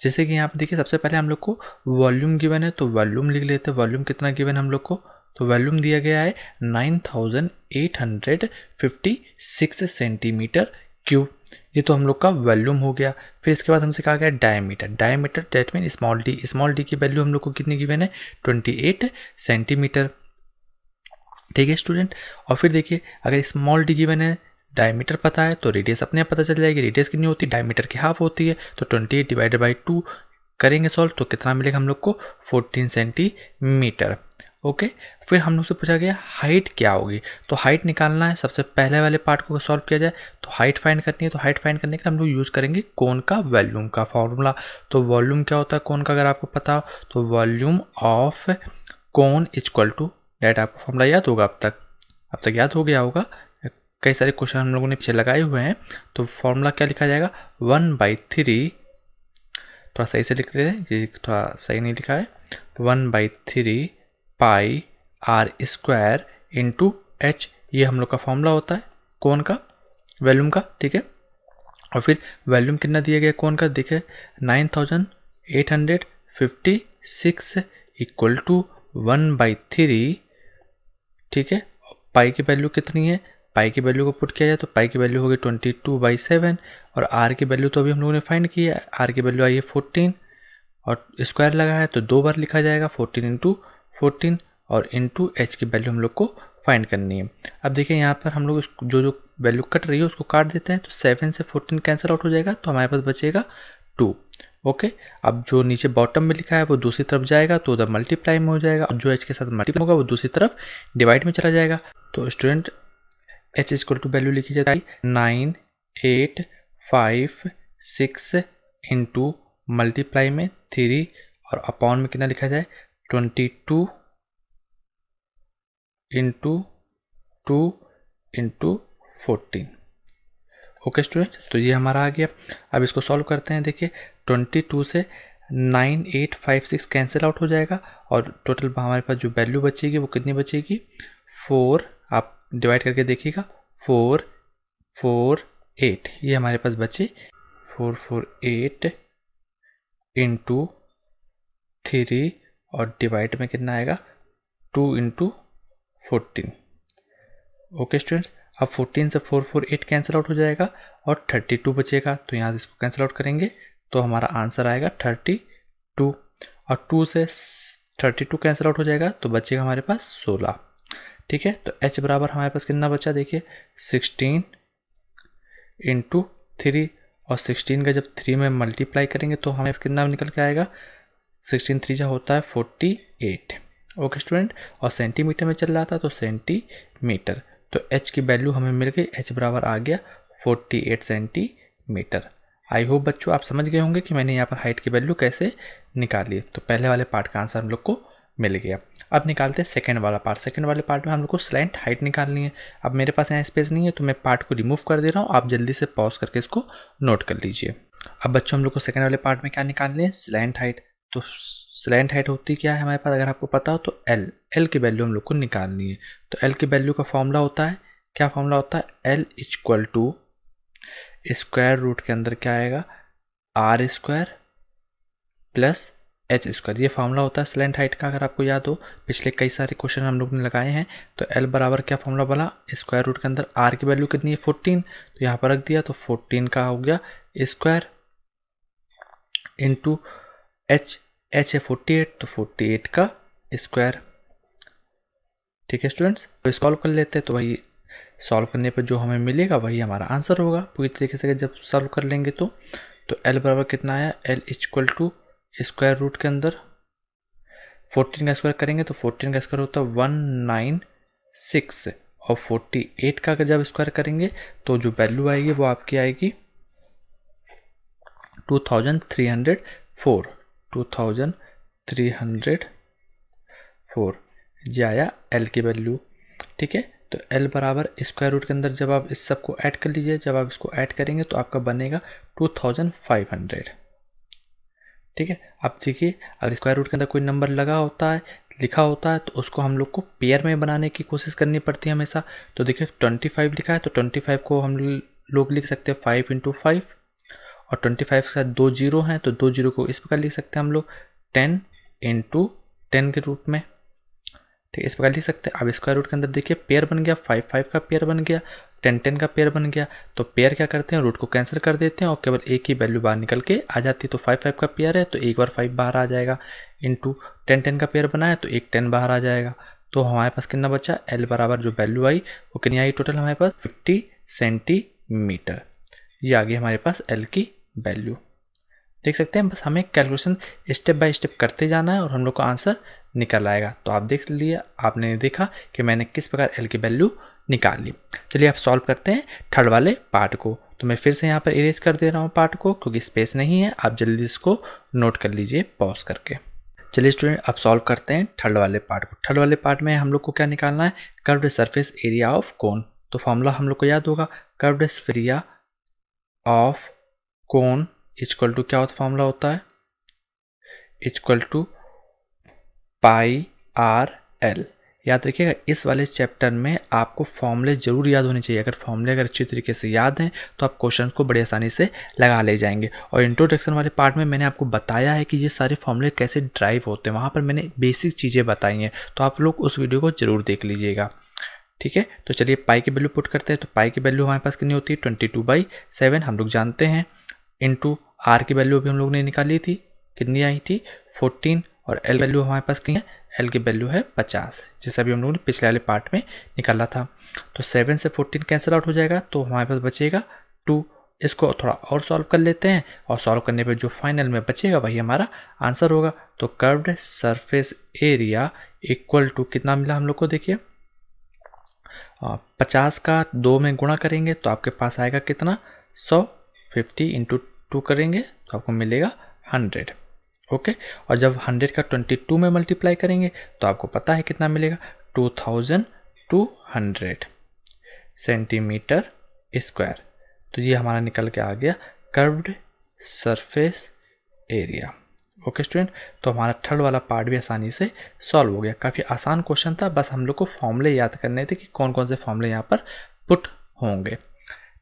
जैसे कि यहाँ पर देखिए सबसे पहले हम लोग को वॉल्यूम गिवन है, तो वॉल्यूम लिख लेते हैं। वॉल्यूम कितना गिवन है हम लोग को, तो वॉल्यूम दिया गया है 9856 सेंटीमीटर क्यूब। ये तो हम लोग का वॉल्यूम हो गया। फिर इसके बाद हमसे कहा गया diameter. Diameter that mean small D. Small D की वैल्यू हम लोग को कितनी गिवन है, 28 सेंटीमीटर। ठीक है स्टूडेंट, और फिर देखिए अगर स्मॉल डी गिवन है, डायमीटर पता है, तो रेडियस अपने आप पता चल जाएगी। रेडियस कितनी होती है, डायमीटर की हाफ होती है, तो 28 डिवाइडेड बाई 2 करेंगे सॉल्व, तो कितना मिलेगा हम लोग को, 14 सेंटीमीटर। ओके, फिर हम लोग से पूछा गया हाइट क्या होगी, तो हाइट निकालना है। सबसे पहले वाले पार्ट को सॉल्व किया जाए तो हाइट फाइंड करनी है। तो हाइट फाइंड करने के लिए हम लोग यूज़ करेंगे कोन का वॉल्यूम का फॉर्मूला। तो वॉल्यूम क्या होता है कोन का, अगर आपको पता हो तो volume of cone equal to, डेट आपको फॉर्मूला याद होगा अब तक याद हो गया होगा, कई सारे क्वेश्चन हम लोगों ने पीछे लगाए हुए हैं। तो फॉर्मूला क्या लिखा जाएगा, 1/3, थोड़ा सही से लिख रहे हैं, ये थोड़ा सही नहीं लिखा है, 1/3 pi R square into H. ये हम लोग का फॉर्मूला होता है कोन का वॉल्यूम का। ठीक है, और फिर वॉल्यूम कितना दिया गया कोन का, देखिए 9856 इक्वल टू 1/3। ठीक है, पाई की वैल्यू कितनी है, पाई की वैल्यू को पुट किया जाए तो पाई की वैल्यू होगी 22/7, और आर की वैल्यू तो अभी हम लोगों ने फाइंड की है, आर की वैल्यू आई है 14, और स्क्वायर लगा है तो 2 बार लिखा जाएगा, 14 इंटू 14, और इंटू एच की वैल्यू हम लोग को फाइंड करनी है। अब देखिए यहाँ पर हम लोग जो जो वैल्यू कट रही है उसको काट देते हैं, तो 7 से 14 कैंसिल आउट हो जाएगा, तो हमारे पास बचेगा 2। ओके, अब जो नीचे बॉटम में लिखा है वो दूसरी तरफ जाएगा तो उधर मल्टीप्लाई में हो जाएगा, और जो एच के साथ मल्टीप्लाई होगा वो दूसरी तरफ डिवाइड में चला जाएगा। तो student H equal to value लिखी जाती है 9856 इंटू मल्टीप्लाई में 3 और अपॉन में कितना लिखा जाए 22 इंटू 2 इंटू 14। ओके स्टूडेंट, तो ये हमारा आ गया। अब इसको सॉल्व करते हैं। देखिए 22 से 9856 कैंसिल आउट हो जाएगा, और टोटल हमारे पास जो वैल्यू बचेगी वो कितनी बचेगी, 4। आप डिवाइड करके देखिएगा, 448 ये हमारे पास बचे, 448 इंटू 3 और डिवाइड में कितना आएगा 2 इंटू 14। ओके स्टूडेंट्स, अब 14 से 448 कैंसिल आउट हो जाएगा और 32 बचेगा, तो यहाँ से इसको कैंसिल आउट करेंगे तो हमारा आंसर आएगा 32, और 2 से 32 कैंसिल आउट हो जाएगा तो बचेगा हमारे पास 16। ठीक है, तो h बराबर हमारे पास कितना बचा, देखिए 16 इंटू 3, और 16 का जब 3 में मल्टीप्लाई करेंगे तो हमें कितना निकल के आएगा, 16 3 होता है 48। ओके स्टूडेंट, और सेंटीमीटर में चल रहा था तो सेंटीमीटर, तो h की वैल्यू हमें मिल गई, h बराबर आ गया 48 सेंटीमीटर। आई होप बच्चों आप समझ गए होंगे कि मैंने यहाँ पर हाइट की वैल्यू कैसे निकाली। तो पहले वाले पार्ट का आंसर हम लोग को मिल गया। अब निकालते हैं सेकंड वाला पार्ट। सेकंड वाले पार्ट में हम लोग को स्लैंट हाइट निकालनी है। अब मेरे पास यहाँ स्पेस नहीं है तो मैं पार्ट को रिमूव कर दे रहा हूँ, आप जल्दी से पॉज करके इसको नोट कर लीजिए। अब बच्चों हम लोग को सेकंड वाले पार्ट में क्या निकालने हैं, स्लैंट हाइट। तो स्लैंट हाइट होती क्या है हमारे पास, अगर आपको पता हो तो एल की वैल्यू हम लोग को निकालनी है। तो एल की वैल्यू का फॉर्मूला होता है, क्या फॉर्मूला होता है, L equal to square root के अंदर क्या आएगा, R square plus H square. ये फार्मूला होता है स्लैंट हाइट का, अगर आपको याद हो पिछले कई सारे क्वेश्चन हम लोग ने लगाए हैं। तो एल बराबर क्या फॉर्मूला बोला, स्क्वायर रूट के अंदर आर की वैल्यू कितनी है 14, तो यहाँ पर रख दिया, तो 14 का हो गया स्क्वायर इंटू एच है 48, तो 48 का स्क्वायर। ठीक है स्टूडेंट्स, तो सॉल्व कर लेते हैं, तो वही सॉल्व करने पर जो हमें मिलेगा वही हमारा आंसर होगा पूरी तरीके से जब सॉल्व कर लेंगे। तो एल बराबर कितना आया, L equal to square root के अंदर 14 का स्क्वायर करेंगे तो 14 का स्क्वायर होता है 196, और 48 का जब स्क्वायर करेंगे तो जो वैल्यू आएगी वो आपकी आएगी 2304 जी आया एल की वैल्यू। ठीक है, तो एल बराबर स्क्वायर रूट के अंदर जब आप इस सब को ऐड कर लीजिए, जब आप इसको ऐड करेंगे तो आपका बनेगा 2500। ठीक है, अब देखिए अगर स्क्वायर रूट के अंदर कोई नंबर लगा होता है, लिखा होता है, तो उसको हम लोग को पेयर में बनाने की कोशिश करनी पड़ती है हमेशा। तो देखिए 25 लिखा है, तो 25 को हम लोग लिख सकते हैं 5 × 5, और 25 के साथ 2 जीरो हैं, तो 2 जीरो को इस प्रकार लिख सकते हैं हम लोग 10 × 10 के रूप में। ठीक है, इस प्रकार लिख सकते हैं। अब स्क्वायर रूट के अंदर देखिए पेयर बन गया, 5 5 का पेयर बन गया, 10 10 का पेयर बन गया। तो पेयर क्या करते हैं, रूट को कैंसिल कर देते हैं और केवल एक ही वैल्यू बाहर निकल के आ जाती है। तो 5 5 का पेयर है, तो एक बार 5 बाहर आ जाएगा, इंटू 10 10 का पेयर बनाया तो एक 10 बाहर आ जाएगा। तो हमारे पास कितना बचा, एल बराबर जो वैल्यू आई वो कितनी आई टोटल हमारे पास 50 सेंटीमीटर। ये आ गई हमारे पास एल की वैल्यू। देख सकते हैं, बस हमें कैलकुलेशन स्टेप बाय स्टेप करते जाना है और हम लोग को आंसर निकल आएगा। तो आप देख लिए, आपने देखा कि मैंने किस प्रकार एल की वैल्यू निकाल ली। चलिए आप सॉल्व करते हैं थर्ड वाले पार्ट को। तो मैं फिर से यहाँ पर इरेज कर दे रहा हूँ पार्ट को, क्योंकि स्पेस नहीं है। आप जल्दी इसको नोट कर लीजिए पॉज करके। चलिए स्टूडेंट अब सॉल्व करते हैं थर्ड वाले पार्ट को। थर्ड वाले पार्ट में हम लोग को क्या निकालना है, curved surface area of cone. तो फॉर्मूला हम लोग को याद होगा, curved area of cone equal to क्या होता फॉर्मूला होता है, equal to pi R L. याद रखिएगा, इस वाले चैप्टर में आपको फॉर्मूले जरूर याद होने चाहिए। अगर फॉर्मूले अगर अच्छी तरीके से याद हैं तो आप क्वेश्चन को बड़ी आसानी से लगा ले जाएंगे। और इंट्रोडक्शन वाले पार्ट में मैंने आपको बताया है कि ये सारे फॉर्मूले कैसे ड्राइव होते हैं, वहाँ पर मैंने बेसिक चीज़ें बताई हैं। तो आप लोग उस वीडियो को जरूर देख लीजिएगा। ठीक है, तो चलिए पाई की वैल्यू पुट करते हैं। तो पाई की वैल्यू हमारे पास कितनी होती है 22/7 हम लोग जानते हैं, इंटू आर की वैल्यू भी हम लोग ने निकाली थी, कितनी आई थी 14, और एल वैल्यू हमारे पास कितनी है, एल की वैल्यू है 50, जैसा भी हम लोगों ने पिछले वाले पार्ट में निकाला था। तो 7 से 14 कैंसिल आउट हो जाएगा, तो हमारे पास बचेगा 2। इसको थोड़ा और सॉल्व कर लेते हैं, और सॉल्व करने पर जो फाइनल में बचेगा वही हमारा आंसर होगा। तो curved surface area equal to कितना मिला हम लोग को, देखिए 50 का 2 में गुणा करेंगे तो आपके पास आएगा कितना 150 × 2 करेंगे तो आपको मिलेगा 100। ओके, और जब 100 का 22 में मल्टीप्लाई करेंगे तो आपको पता है कितना मिलेगा 2200 सेंटीमीटर स्क्वायर। तो ये हमारा निकल के आ गया curved surface area. Okay student, तो हमारा थर्ड वाला पार्ट भी आसानी से सॉल्व हो गया। काफ़ी आसान क्वेश्चन था, बस हम लोग को फॉर्मूले याद करने थे कि कौन कौन से फॉर्मूले यहाँ पर पुट होंगे।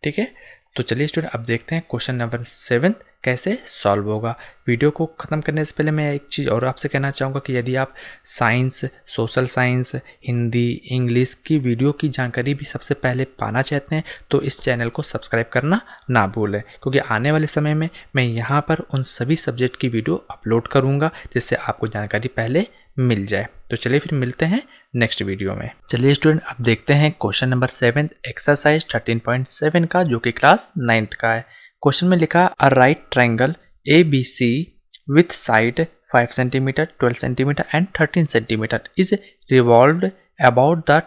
ठीक है, तो चलिए स्टूडेंट अब देखते हैं क्वेश्चन नंबर 7 कैसे सॉल्व होगा। वीडियो को ख़त्म करने से पहले मैं एक चीज़ और आपसे कहना चाहूँगा कि यदि आप science, social science, Hindi, English की वीडियो की जानकारी भी सबसे पहले पाना चाहते हैं तो इस चैनल को सब्सक्राइब करना ना भूलें, क्योंकि आने वाले समय में मैं यहाँ पर उन सभी सब्जेक्ट की वीडियो अपलोड करूँगा जिससे आपको जानकारी पहले मिल जाए। तो चलिए फिर मिलते हैं नेक्स्ट वीडियो में। चलिए स्टूडेंट अब देखते हैं क्वेश्चन नंबर 7 एक्सरसाइज 13.7 का, जो कि क्लास 9th का है। क्वेश्चन में लिखा a right triangle ABC with side 5 cm, 12 cm and 13 cm is revolved about the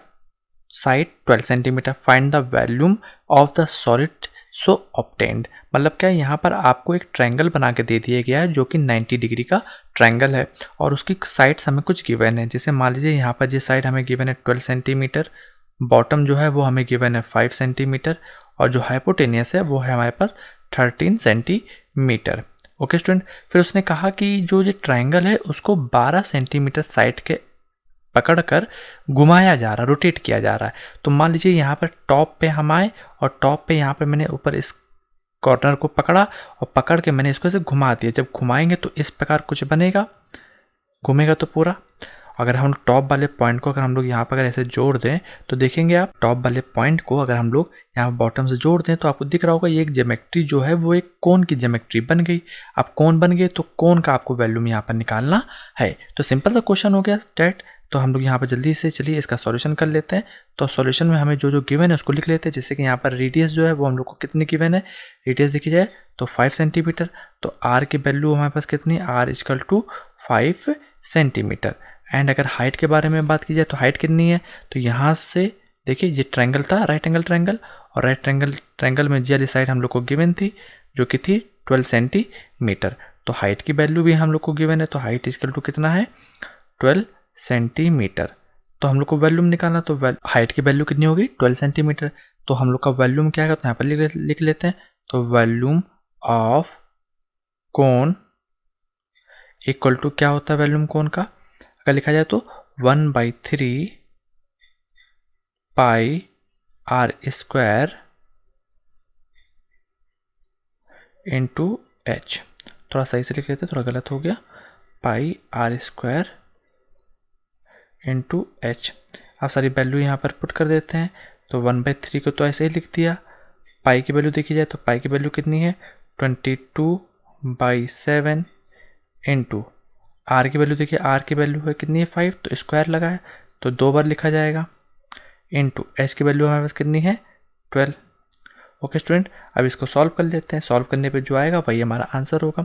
side 12 cm. Find the volume of the solid so obtained. मतलब क्या, यहाँ पर आपको एक ट्रायंगल बना के दे दिया गया है जो कि 90 डिग्री का ट्रायंगल है, और उसकी साइड्स हमें कुछ गिवन है। जैसे मान लीजिए यहाँ पर ये साइड हमें गिवन है 12 सेंटीमीटर, बॉटम जो है वो हमें गिवन है 5 सेंटीमीटर, और जो हाइपोटेनियस है वो है हमारे पास 13 सेंटीमीटर। ओके स्टूडेंट, फिर उसने कहा कि जो ये ट्राइंगल है उसको 12 सेंटीमीटर साइड के पकड़कर घुमाया जा रहा है, रोटेट किया जा रहा है। तो मान लीजिए यहाँ पर टॉप पे हम आए और टॉप पे यहाँ पे मैंने ऊपर इस कॉर्नर को पकड़ा और पकड़ के मैंने इसको ऐसे घुमा दिया। जब घुमाएंगे तो इस प्रकार कुछ बनेगा, घूमेगा तो पूरा। अगर हम टॉप वाले पॉइंट को अगर हम लोग यहाँ पर अगर ऐसे जोड़ दें तो देखेंगे आप, टॉप वाले पॉइंट को अगर हम लोग यहाँ बॉटम से जोड़ दें तो आपको दिख रहा होगा ये एक ज्योमेट्री जो है वो एक कोन की ज्योमेट्री बन गई। अब कोन बन गए तो कोन का आपको वैल्यूम यहाँ पर निकालना है। तो सिंपल सा क्वेश्चन हो गया डेट। तो हम लोग यहाँ पर जल्दी से चलिए इसका सॉल्यूशन कर लेते हैं। तो सॉल्यूशन में हमें जो जो गिवन है उसको लिख लेते हैं। जैसे कि यहाँ पर रेडियस जो है वो हम लोग को कितनी गिवन है, रेडियस देखी जाए तो 5 सेंटीमीटर। तो आर की वैल्यू हमारे पास कितनी, R equal to 5 centimetre. And अगर हाइट के बारे में बात की जाए तो हाइट कितनी है, तो यहाँ से देखिए ये ट्रायंगल था, राइट एंगल ट्रायंगल, और राइट ट्रायंगल में जी वाली साइड हम लोग को गिवन थी जो कि थी 12 सेंटीमीटर। तो हाइट की वैल्यू भी हम लोग को गिवन है, तो हाइट इक्वल टू कितना है 12 सेंटीमीटर। तो हम लोग को वैल्यूम निकालना, तो हाइट की वैल्यू कितनी होगी 12 सेंटीमीटर। तो हम लोग का वैल्यूम क्या है तो यहाँ पर लिख लेते हैं। तो volume of cone equal to क्या होता है वैल्यूम कोन का, अगर लिखा जाए तो 1/3 pi R square into H. थोड़ा सही से लिख लेते हैं, थोड़ा गलत हो गया, पाई आर स्क्वायर इंटू एच। आप सारी वैल्यू यहाँ पर पुट कर देते हैं। तो 1/3 को तो ऐसे ही लिख दिया। पाई की वैल्यू देखी जाए तो पाई की वैल्यू कितनी है 22/7 इंटू आर की वैल्यू देखिए, आर की वैल्यू है कितनी है 5, तो स्क्वायर लगाए तो 2 बार लिखा जाएगा, इंटू एच की वैल्यू हमारे पास कितनी है 12। ओके स्टूडेंट, अब इसको सॉल्व कर लेते हैं। सॉल्व करने पे जो आएगा वही हमारा आंसर होगा।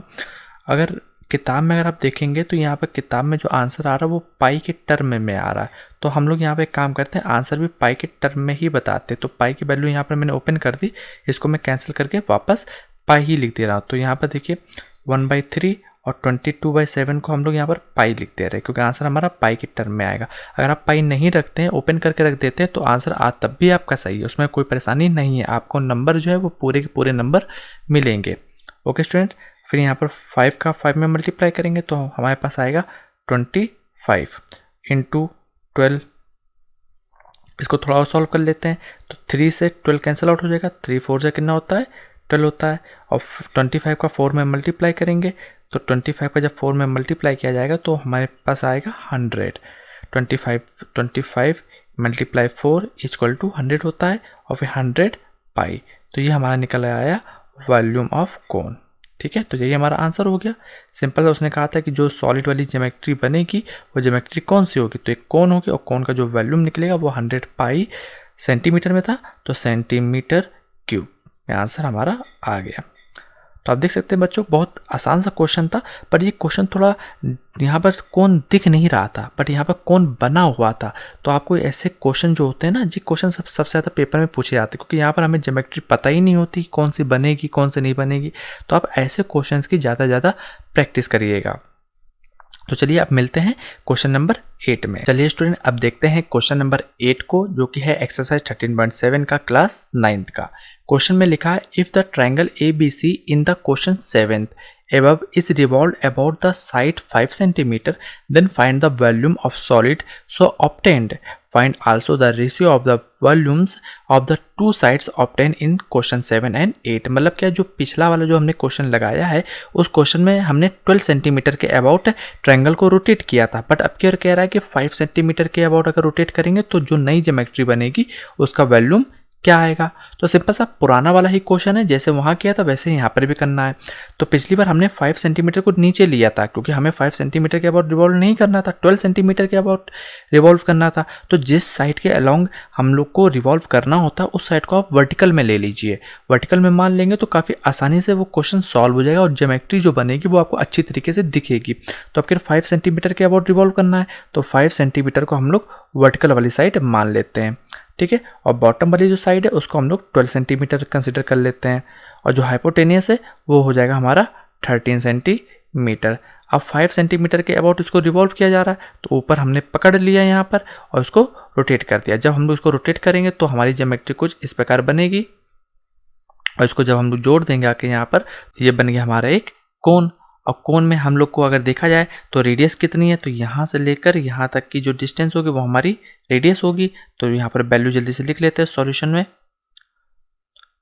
अगर किताब में अगर आप देखेंगे तो यहाँ पर किताब में जो आंसर आ रहा है वो पाई के टर्म में आ रहा है। तो हम लोग यहाँ पे एक काम करते हैं, आंसर भी पाई के टर्म में ही बताते हैं। तो पाई की वैल्यू यहाँ पर मैंने ओपन कर दी, इसको मैं कैंसिल करके वापस पाई ही लिख दे रहा हूँ। तो यहाँ पर देखिए 1/3 और 22/7 को हम लोग यहाँ पर पाई लिख दे रहे हैं क्योंकि आंसर हमारा पाई के टर्म में आएगा। अगर आप पाई नहीं रखते हैं, ओपन करके रख देते हैं तो आंसर तब भी आपका सही है, उसमें कोई परेशानी नहीं है। आपको नंबर जो है वो पूरे के पूरे नंबर मिलेंगे। ओके स्टूडेंट, फिर यहाँ पर 5 का 5 में मल्टीप्लाई करेंगे तो हमारे पास आएगा 25 इंटू 12। इसको थोड़ा और सॉल्व कर लेते हैं। तो 3 से 12 कैंसिल आउट हो जाएगा, 3 4 से कितना होता है 12 होता है। और 25 का 4 में मल्टीप्लाई करेंगे तो 25 का जब 4 में मल्टीप्लाई किया जाएगा तो हमारे पास आएगा 100। 25 मल्टीप्लाई 4 इक्वल टू 100 होता है और फिर 100 पाई। तो ये हमारा निकल आया वॉल्यूम ऑफ कोन। ठीक है, तो यही हमारा आंसर हो गया। सिंपल, उसने कहा था कि जो सॉलिड वाली ज्योमेट्री बनेगी वो ज्योमेट्री कौन सी होगी, तो एक कोन होगी और कोन का जो वॉल्यूम निकलेगा वो 100 पाई सेंटीमीटर में था, तो सेंटीमीटर क्यूब में आंसर हमारा आ गया। तो आप देख सकते हैं बच्चों, बहुत आसान सा क्वेश्चन था, पर ये क्वेश्चन थोड़ा यहाँ पर कौन दिख नहीं रहा था, बट यहाँ पर कौन बना हुआ था। तो आपको ऐसे क्वेश्चन जो होते हैं ना, जी क्वेश्चन सबसे ज़्यादा पेपर में पूछे जाते हैं क्योंकि यहाँ पर हमें ज्योमेट्री पता ही नहीं होती कौन सी बनेगी कौन सी नहीं बनेगी। तो आप ऐसे क्वेश्चन की ज़्यादा प्रैक्टिस करिएगा। तो चलिए अब मिलते हैं क्वेश्चन नंबर 8 में। चलिए स्टूडेंट, अब देखते हैं क्वेश्चन नंबर 8 को, जो कि है एक्सरसाइज 13.7 का क्लास 9th का। क्वेश्चन में लिखा है, if the triangle ABC in the question 7th above is revolved about the side 5 cm, then find the volume of solid so obtained. Find also the ratio of the volumes of the two sides obtained in question 7 and 8। मतलब क्या, जो पिछला वाला जो हमने question लगाया है उस क्वेश्चन में हमने 12 सेंटीमीटर के अबाउट ट्रायंगल को रोटेट किया था, बट अब क्या कह रहा है कि 5 सेंटीमीटर के अबाउट अगर रोटेट करेंगे तो जो नई ज्योमेट्री बनेगी उसका वॉल्यूम क्या आएगा। तो सिंपल सा पुराना वाला ही क्वेश्चन है, जैसे वहाँ किया था वैसे यहाँ पर भी करना है। तो पिछली बार हमने 5 सेंटीमीटर को नीचे लिया था क्योंकि हमें 5 सेंटीमीटर के अबाउट रिवॉल्व नहीं करना था, 12 सेंटीमीटर के अबाउट रिवॉल्व करना था। तो जिस साइड के अलोंग हम लोग को रिवॉल्व करना होता है उस साइड को आप वर्टिकल में ले लीजिए। वर्टिकल में मान लेंगे तो काफ़ी आसानी से वो क्वेश्चन सॉल्व हो जाएगा और ज्योमेट्री जो बनेगी वो आपको अच्छी तरीके से दिखेगी। तो आपके 5 सेंटीमीटर के अबाउट रिवॉल्व करना है तो 5 सेंटीमीटर को हम लोग वर्टिकल वाली साइड मान लेते हैं। ठीक है, और बॉटम वाली जो साइड है उसको हम लोग 12 सेंटीमीटर कंसिडर कर लेते हैं, और जो हाइपोटेनियस है वो हो जाएगा हमारा 13 सेंटीमीटर। अब 5 सेंटीमीटर के अबाउट इसको रिवॉल्व किया जा रहा है तो ऊपर हमने पकड़ लिया यहाँ पर और उसको रोटेट कर दिया। जब हम लोग इसको रोटेट करेंगे तो हमारी ज्योमेट्री कुछ इस प्रकार बनेगी, और इसको जब हम लोग जोड़ देंगे आके यहाँ पर, ये बन गया हमारा एक कोन। अब कोन में हम लोग को अगर देखा जाए तो रेडियस कितनी है, तो यहाँ से लेकर यहाँ तक की जो डिस्टेंस होगी वो हमारी रेडियस होगी। तो यहाँ पर वैल्यू जल्दी से लिख लेते हैं सॉल्यूशन में।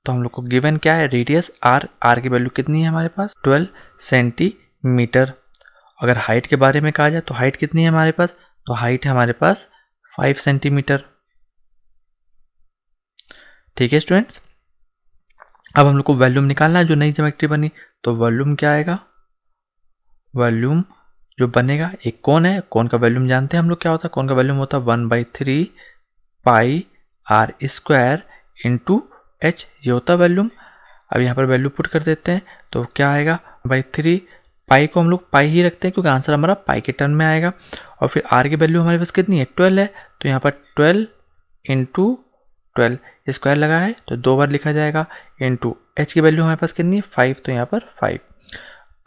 तो हम लोग को गिवन क्या है, रेडियस आर की वैल्यू कितनी है हमारे पास 12 सेंटीमीटर। अगर हाइट के बारे में कहा जाए तो हाइट कितनी है हमारे पास, तो हाइट है हमारे पास 5 सेंटीमीटर। ठीक है स्टूडेंट्स, अब हम लोग को वॉल्यूम निकालना है जो नई ज्योमेट्री बनी। तो वॉल्यूम क्या आएगा, वॉल्यूम जो बनेगा, एक कोन है, कोन का वॉल्यूम जानते हैं हम लोग क्या होता है, कोन का वॉल्यूम होता है 1/3 pi R square into H, ये होता है वॉल्यूम। अब यहाँ पर वैल्यू पुट कर देते हैं तो क्या आएगा 1/3, पाई को हम लोग पाई ही रखते हैं क्योंकि आंसर हमारा पाई के टर्म में आएगा। और फिर आर की वैल्यू हमारे पास कितनी है 12 है, तो यहाँ पर 12 इंटू 12 स्क्वायर लगा है तो 2 बार लिखा जाएगा, इंटू एच की वैल्यू हमारे पास कितनी है 5, तो यहाँ पर 5।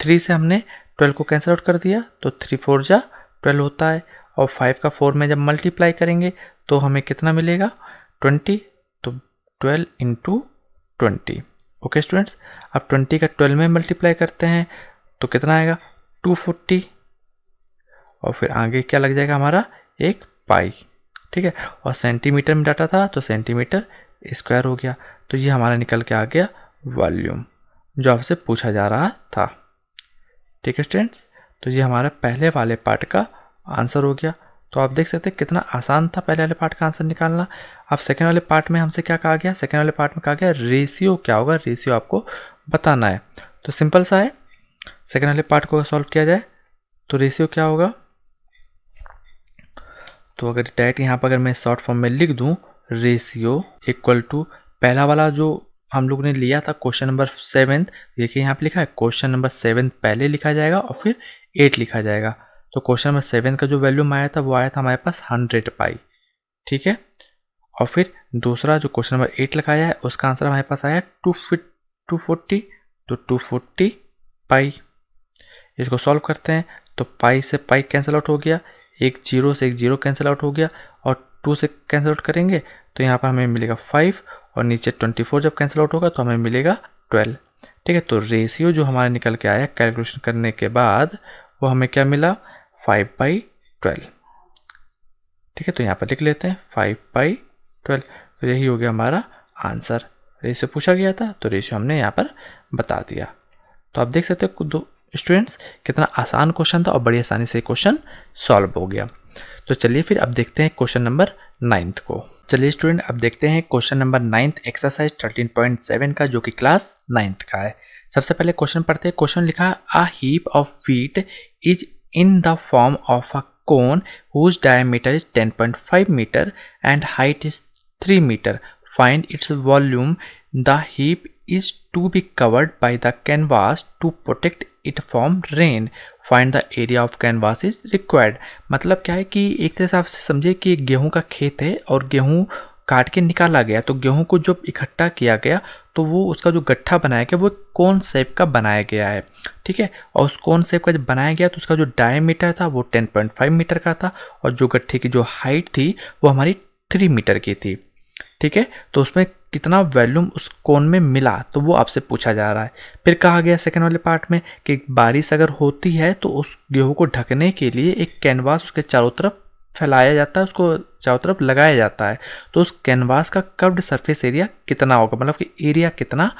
3 से हमने 12 को कैंसिल आउट कर दिया तो 3 4 जा 12 होता है, और 5 का 4 में जब मल्टीप्लाई करेंगे तो हमें कितना मिलेगा 20, तो 12 इंटू 20। ओके स्टूडेंट्स, अब 20 का 12 में मल्टीप्लाई करते हैं तो कितना आएगा 240, और फिर आगे क्या लग जाएगा हमारा एक पाई। ठीक है, और सेंटीमीटर में डाटा था तो सेंटीमीटर स्क्वायर हो गया। तो ये हमारा निकल के आ गया वॉल्यूम जो आपसे पूछा जा रहा था। ठीक है स्टूडेंट्स, तो ये हमारा पहले वाले पार्ट का आंसर हो गया। तो आप देख सकते हैं कितना आसान था पहले वाले पार्ट का आंसर निकालना। अब सेकेंड वाले पार्ट में हमसे क्या कहा गया, सेकेंड वाले पार्ट में कहा गया रेशियो क्या होगा, रेशियो आपको बताना है। तो सिंपल सा है, सेकेंड वाले पार्ट को सॉल्व किया जाए तो रेशियो क्या होगा, तो अगर डायरेक्ट यहाँ पर अगर मैं शॉर्ट फॉर्म में लिख दूँ, रेशियो इक्वल टू पहला वाला जो हम लोग ने लिया था क्वेश्चन नंबर 7, देखिए यहाँ पे लिखा है क्वेश्चन नंबर 7 पहले लिखा जाएगा और फिर 8 लिखा जाएगा। तो क्वेश्चन नंबर 7 का जो वैल्यूम आया था वो आया था हमारे पास 100 पाई। ठीक है, और फिर दूसरा जो क्वेश्चन नंबर 8 लगाया है उसका आंसर हमारे पास आया 240, तो 240 पाई। इसको सॉल्व करते हैं तो पाई से पाई कैंसिल आउट हो गया, एक जीरो से एक जीरो कैंसिल आउट हो गया, और 2 से कैंसिल आउट करेंगे तो यहाँ पर हमें मिलेगा 5, और नीचे 24 जब कैंसिल आउट होगा तो हमें मिलेगा 12। ठीक है, तो रेशियो जो हमारा निकल के आया कैलकुलेशन करने के बाद वो हमें क्या मिला 5/12। ठीक है, तो यहाँ पर लिख लेते हैं 5/12, तो यही हो गया हमारा आंसर। रेशियो पूछा गया था तो रेशियो हमने यहाँ पर बता दिया। तो आप देख सकते हो दो स्टूडेंट्स कितना आसान क्वेश्चन था और बड़ी आसानी से क्वेश्चन सॉल्व हो गया। तो चलिए फिर अब देखते हैं क्वेश्चन नंबर 9 को। चलिए स्टूडेंट अब देखते हैं क्वेश्चन नंबर 9 एक्सरसाइज 13.7 का जो कि क्लास 9 का है। सबसे पहले क्वेश्चन पढ़ते हैं। क्वेश्चन लिखा a heap of wheat is in the form of a cone whose diameter is 10.5 metre and height is 3 metre. Find its volume. The heap is to be covered by the canvas to protect it from rain. Find the area of canvas is required. मतलब क्या है कि एक तरह से आप समझिए कि गेहूं का खेत है और गेहूं काट के निकाला गया, तो गेहूं को जब इकट्ठा किया गया तो वो उसका जो गट्ठा बनाया गया वो कोन शेप का बनाया गया है। ठीक है, और उस कोन शेप का जब बनाया गया तो उसका जो डायमीटर था वो 10.5 मीटर का था, और जो गट्ठे की जो हाइट थी वो हमारी 3 मीटर की थी। ठीक है, तो उसमें कितना वॉल्यूम उस कोन में मिला तो वो आपसे पूछा जा रहा है। फिर कहा गया सेकंड वाले पार्ट में कि बारिश अगर होती है तो उस गेहूं को ढकने के लिए एक कैनवास उसके चारों तरफ फैलाया जाता है, उसको चारों तरफ लगाया जाता है। तो उस कैनवास का कर्व्ड सरफेस एरिया कितना होगा, मतलब कि एरिया कितना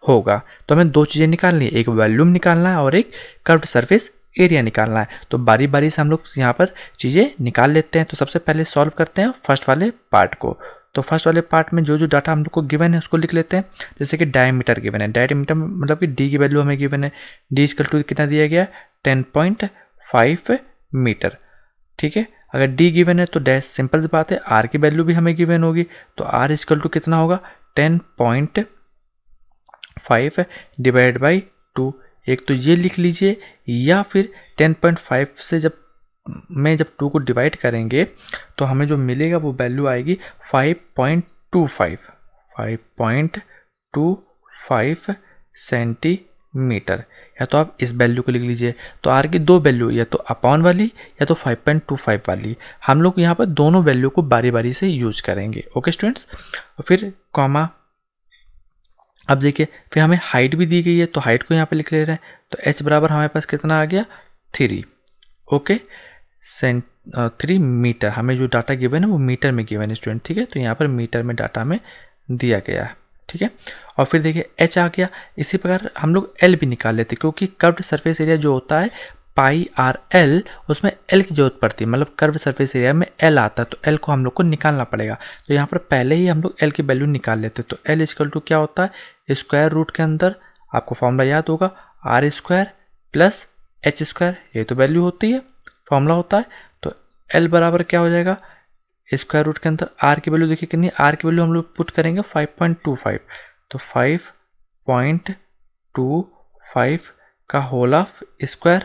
होगा। तो हमें दो चीज़ें निकालनी है, एक वॉल्यूम निकालना है और एक कर्व्ड सरफेस एरिया निकालना है। तो बारी बारी से हम लोग यहाँ पर चीज़ें निकाल लेते हैं। तो सबसे पहले सॉल्व करते हैं फर्स्ट वाले पार्ट को। तो फर्स्ट वाले पार्ट में जो जो डाटा हम लोग को गिवन है उसको लिख लेते हैं। जैसे कि डायमीटर गिवन है, डायमीटर मतलब कि डी की वैल्यू हमें गिवन है, डी इक्वल टू कितना दिया गया 10.5 मीटर। ठीक है, अगर डी गिवन है तो डैश सिंपल सी बात है आर की वैल्यू भी हमें गिवन होगी, तो आर इक्वल टू कितना होगा 10.5 डिवाइड बाई 2। एक तो ये लिख लीजिए, या फिर 10.5 से जब 2 को डिवाइड करेंगे तो हमें जो मिलेगा वो वैल्यू आएगी 5.25 सेंटीमीटर। या तो आप इस वैल्यू को लिख लीजिए। तो आर की दो वैल्यू, या तो अपॉन वाली या तो 5.25 वाली। हम लोग यहाँ पर दोनों वैल्यू को बारी बारी से यूज करेंगे। ओके स्टूडेंट्स, और फिर कॉमा। अब देखिए फिर हमें हाइट भी दी गई है तो हाइट को यहाँ पे लिख ले रहे हैं। तो h बराबर हमारे पास कितना आ गया 3। ओके 3 मीटर, हमें जो डाटा गिवन है वो मीटर में गिवन है स्टूडेंट, ठीक है। तो यहाँ पर मीटर में डाटा में दिया गया है, ठीक है। और फिर देखिए h आ गया। इसी प्रकार हम लोग l भी निकाल लेते क्योंकि कर्व्ड सरफेस एरिया जो होता है पाई आर एल, उसमें l की जरूरत पड़ती है, मतलब कर्व सरफेस एरिया में l आता है, तो l को हम लोग को निकालना पड़ेगा। तो यहाँ पर पहले ही हम लोग l की वैल्यू निकाल लेते हैं। तो l इक्वल टू क्या होता है, स्क्वायर रूट के अंदर आपको फॉर्मूला याद होगा R square plus H square, ये तो वैल्यू होती है, फॉर्मूला होता है। तो l बराबर क्या हो जाएगा, स्क्वायर रूट के अंदर r की वैल्यू देखिए कितनी, r की वैल्यू हम लोग पुट करेंगे 5.25, तो 5.25 का whole of square.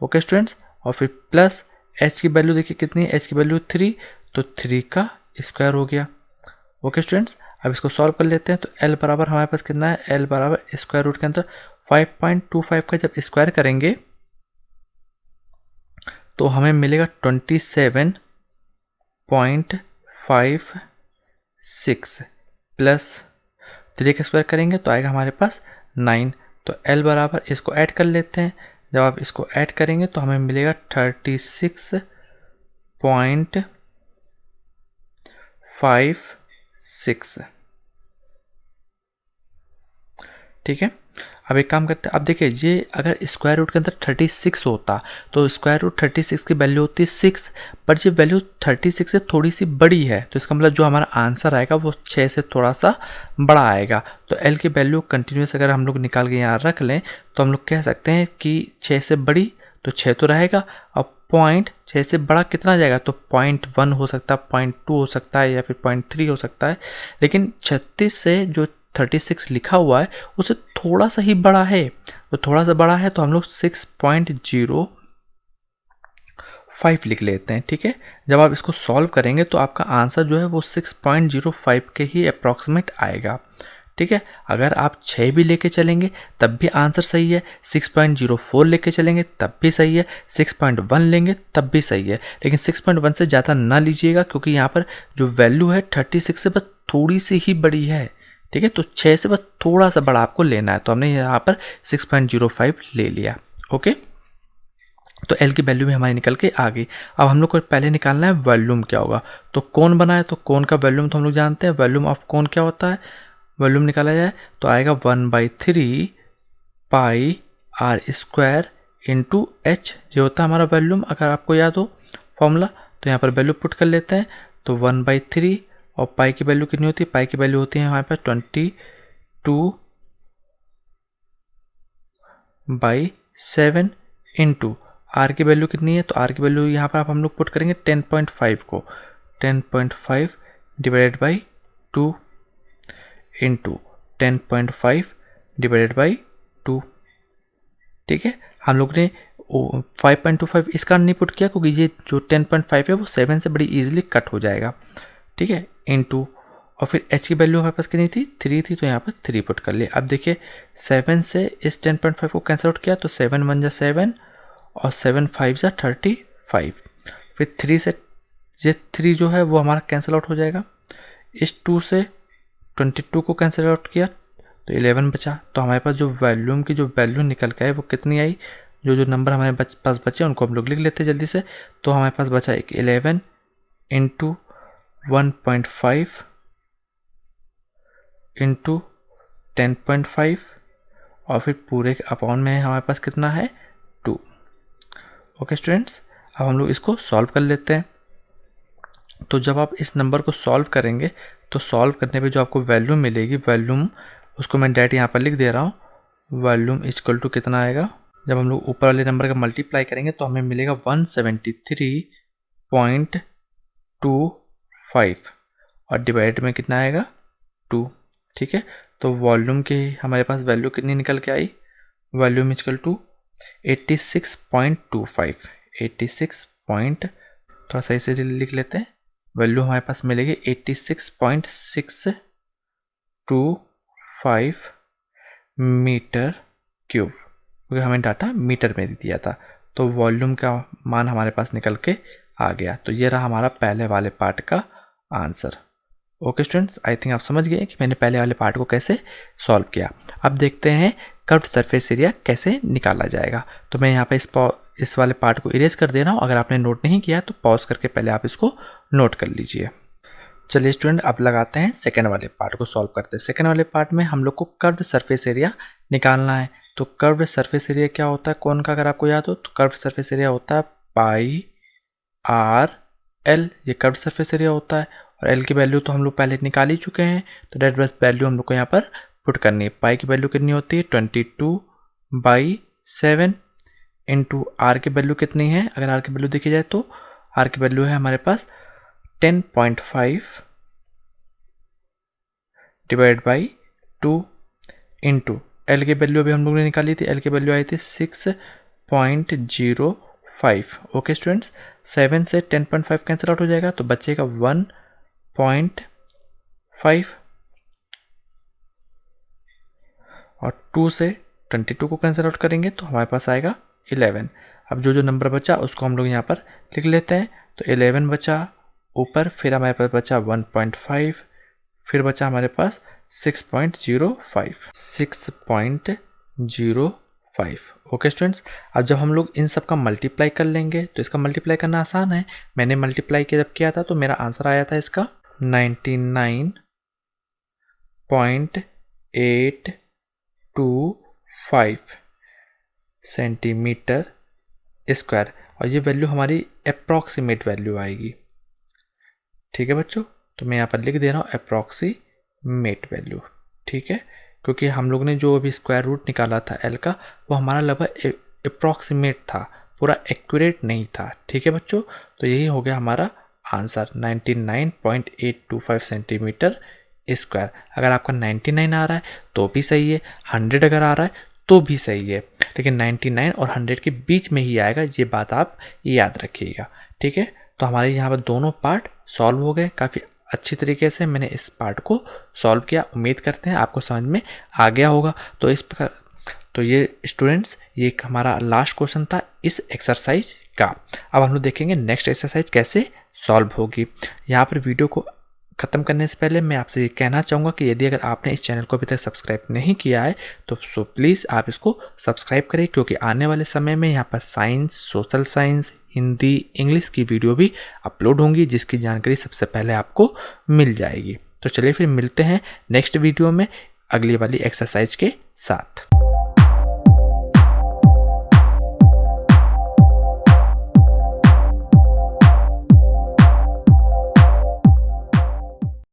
Okay students, और फिर प्लस h की वैल्यू देखिए कितनी, h की वैल्यू 3, तो 3 का स्क्वायर हो गया। ओके स्टूडेंट्स, अब इसको सॉल्व कर लेते हैं। तो l बराबर हमारे पास कितना है, l बराबर स्क्वायर रूट के अंदर 5.25 का जब स्क्वायर करेंगे तो हमें मिलेगा 27.56 प्लस 3 का स्क्वायर करेंगे तो आएगा हमारे पास 9। तो l बराबर इसको ऐड कर लेते हैं, जब आप इसको ऐड करेंगे तो हमें मिलेगा 36.56, ठीक है। अब एक काम करते हैं, अब देखिए ये अगर स्क्वायर रूट के अंदर 36 होता तो स्क्वायर रूट 36 की वैल्यू होती 6, पर ये वैल्यू 36 से थोड़ी सी बड़ी है, तो इसका मतलब जो हमारा आंसर आएगा वो 6 से थोड़ा सा बड़ा आएगा। तो l की वैल्यू कंटिन्यूस अगर हम लोग निकाल के यहाँ रख लें तो हम लोग कह सकते हैं कि 6 से बड़ी, तो 6 तो रहेगा। अब पॉइंट 6 से बड़ा कितना जाएगा, तो 0.1 हो सकता है, 0.2 हो सकता है, या फिर 0.3 हो सकता है। लेकिन 36 से जो 36 लिखा हुआ है उसे थोड़ा सा ही बड़ा है, तो थोड़ा सा बड़ा है तो हम लोग 6.05 लिख लेते हैं, ठीक है। जब आप इसको सॉल्व करेंगे तो आपका आंसर जो है वो 6.05 के ही अप्रॉक्सीमेट आएगा, ठीक है। अगर आप 6 भी लेके चलेंगे तब भी आंसर सही है, 6.04 लेके चलेंगे तब भी सही है, 6.1 लेंगे तब भी सही है, लेकिन 6.1 से ज़्यादा ना लीजिएगा क्योंकि यहाँ पर जो वैल्यू है 36 से बस थोड़ी सी ही बड़ी है, ठीक है। तो 6 से बस थोड़ा सा बड़ा आपको लेना है, तो हमने यहाँ पर 6.05 ले लिया। ओके, तो L की वैल्यू भी हमारी निकल के आ गई। अब हम लोग को पहले निकालना है वॉल्यूम क्या होगा। तो कोन बना है तो कोन का वॉल्यूम तो हम लोग जानते हैं, वॉल्यूम ऑफ कोन क्या होता है, वॉल्यूम निकाला जाए तो आएगा 1/3 pi R square into H, जो होता है हमारा वॉल्यूम, अगर आपको याद हो फॉर्मूला। तो यहाँ पर वैल्यू पुट कर लेते हैं, तो 1/3 और पाई की वैल्यू कितनी होती है, पाई की वैल्यू होती है हमारे पास 22/7 इंटू आर की वैल्यू कितनी है, तो आर की वैल्यू यहाँ पर आप हम लोग पुट करेंगे 10.5 को, 10.5 divided by 2 into 10.5 divided by 2, ठीक है। हम लोग ने 5.25 इसका नहीं पुट किया क्योंकि ये जो 10.5 है वो 7 से बड़ी इजीली कट हो जाएगा, ठीक है, इंटू, और फिर h की वैल्यू हमारे पास कितनी थी, 3 थी, तो यहाँ पर 3 पुट कर लिया। अब देखिए 7 से इस 10.5 को कैंसिल आउट किया तो 7 1 जा 7 और 7 5 जा 35, फिर 3 से ये 3 जो है वो हमारा कैंसिल आउट हो जाएगा। इस 2 से 22 को कैंसिल आउट किया तो 11 बचा। तो हमारे पास जो वॉल्यूम की जो वैल्यू निकल के आई वो कितनी आई, जो नंबर हमारे पास बचे उनको हम लोग लिख लेते हैं जल्दी से। तो हमारे पास बचा एक 11 इंटू 1.5 इंटू 10.5 और फिर पूरे अपॉन में हमारे पास कितना है 2। ओके स्टूडेंट्स, अब हम लोग इसको सॉल्व कर लेते हैं। तो जब आप इस नंबर को सॉल्व करेंगे तो सॉल्व करने पे जो आपको वैल्यूम मिलेगी, वैल्यूम उसको मैं डायरेक्ट यहाँ पर लिख दे रहा हूँ, वॉल्यूम इक्वल टू कितना आएगा, जब हम लोग ऊपर वाले नंबर का मल्टीप्लाई करेंगे तो हमें मिलेगा 173.25 और डिवाइड में कितना आएगा 2, ठीक है। तो वॉल्यूम की हमारे पास वैल्यू कितनी निकल के आई, वॉल्यूम इक्वल टू 86.25, 86 पॉइंट, थोड़ा सही से लिख लेते हैं, वैल्यू हमारे पास मिलेगी 86.625 मीटर क्यूब, क्योंकि हमें डाटा मीटर में दिया था। तो वॉल्यूम का मान हमारे पास निकल के आ गया। तो ये रहा हमारा पहले वाले पार्ट का answer. Okay students, I think आप समझ गए कि मैंने पहले वाले पार्ट को कैसे सॉल्व किया। अब देखते हैं कर्व्ड सरफेस एरिया कैसे निकाला जाएगा। तो मैं यहाँ पे इस वाले पार्ट को इरेज कर दे रहा हूँ। अगर आपने नोट नहीं किया तो पॉज करके पहले आप इसको नोट कर लीजिए। चलिए स्टूडेंट, अब लगाते हैं सेकेंड वाले पार्ट को सॉल्व करते हैं। सेकेंड वाले पार्ट में हम लोग को कर्व्ड सरफेस एरिया निकालना है। तो कर्व्ड सरफेस एरिया क्या होता है कौन का, अगर आपको याद हो तो कर्व्ड सरफेस एरिया होता है पाई आर एल। ये कर्व्ड सरफेस एरिया होता है और एल की वैल्यू तो हम लोग पहले निकाल ही चुके हैं। तो डेट बस वैल्यू हम लोग को यहाँ पर पुट करनी है। पाई की वैल्यू कितनी होती है 22/7 इंटू आर की वैल्यू कितनी है, अगर आर की वैल्यू देखी जाए तो आर की वैल्यू है हमारे पास 10.5 डिवाइड बाई 2 इंटू एल की वैल्यू अभी हम लोग ने निकाली थी। एल की वैल्यू आई थी 6.05। ओके स्टूडेंट्स, 7 से 10.5 कैंसिल आउट हो जाएगा तो बचेगा 1.5 और 2 से 22 को कैंसिल आउट करेंगे तो हमारे पास आएगा 11। अब जो नंबर बचा उसको हम लोग यहाँ पर लिख लेते हैं। तो 11 बचा ऊपर, फिर हमारे पास बचा 1.5, फिर बचा हमारे पास 6.05। ओके स्टूडेंट्स, अब जब हम लोग इन सब का मल्टीप्लाई कर लेंगे तो इसका मल्टीप्लाई करना आसान है। मैंने मल्टीप्लाई जब किया था तो मेरा आंसर आया था इसका 99.825 सेंटीमीटर स्क्वायर, और ये वैल्यू हमारी अप्रॉक्सीमेट वैल्यू आएगी। ठीक है बच्चों, तो मैं यहाँ पर लिख दे रहा हूँ अप्रॉक्सीमेट वैल्यू। ठीक है, क्योंकि हम लोग ने जो अभी स्क्वायर रूट निकाला था एल का वो हमारा लगभग अप्रॉक्सीमेट था, पूरा एक्यूरेट नहीं था। ठीक है बच्चों, तो यही हो गया हमारा आंसर 99.825 सेंटीमीटर स्क्वायर। अगर आपका 99 आ रहा है तो भी सही है, 100 अगर आ रहा है तो भी सही है, लेकिन 99 और 100 के बीच में ही आएगा, ये बात आप याद रखिएगा। ठीक है, तो हमारे यहाँ पर दोनों पार्ट सॉल्व हो गए। काफ़ी अच्छी तरीके से मैंने इस पार्ट को सॉल्व किया। उम्मीद करते हैं आपको समझ में आ गया होगा। तो इस प्रकार तो ये स्टूडेंट्स, ये एक हमारा लास्ट क्वेश्चन था इस एक्सरसाइज का। अब हम लोग देखेंगे नेक्स्ट एक्सरसाइज कैसे सॉल्व होगी। यहाँ पर वीडियो को ख़त्म करने से पहले मैं आपसे ये कहना चाहूँगा कि यदि अगर आपने इस चैनल को अभी तक सब्सक्राइब नहीं किया है तो प्लीज़ आप इसको सब्सक्राइब करें, क्योंकि आने वाले समय में यहाँ पर science, social science, Hindi, English की वीडियो भी अपलोड होंगी, जिसकी जानकारी सबसे पहले आपको मिल जाएगी। तो चलिए फिर मिलते हैं नेक्स्ट वीडियो में अगली वाली एक्सरसाइज के साथ।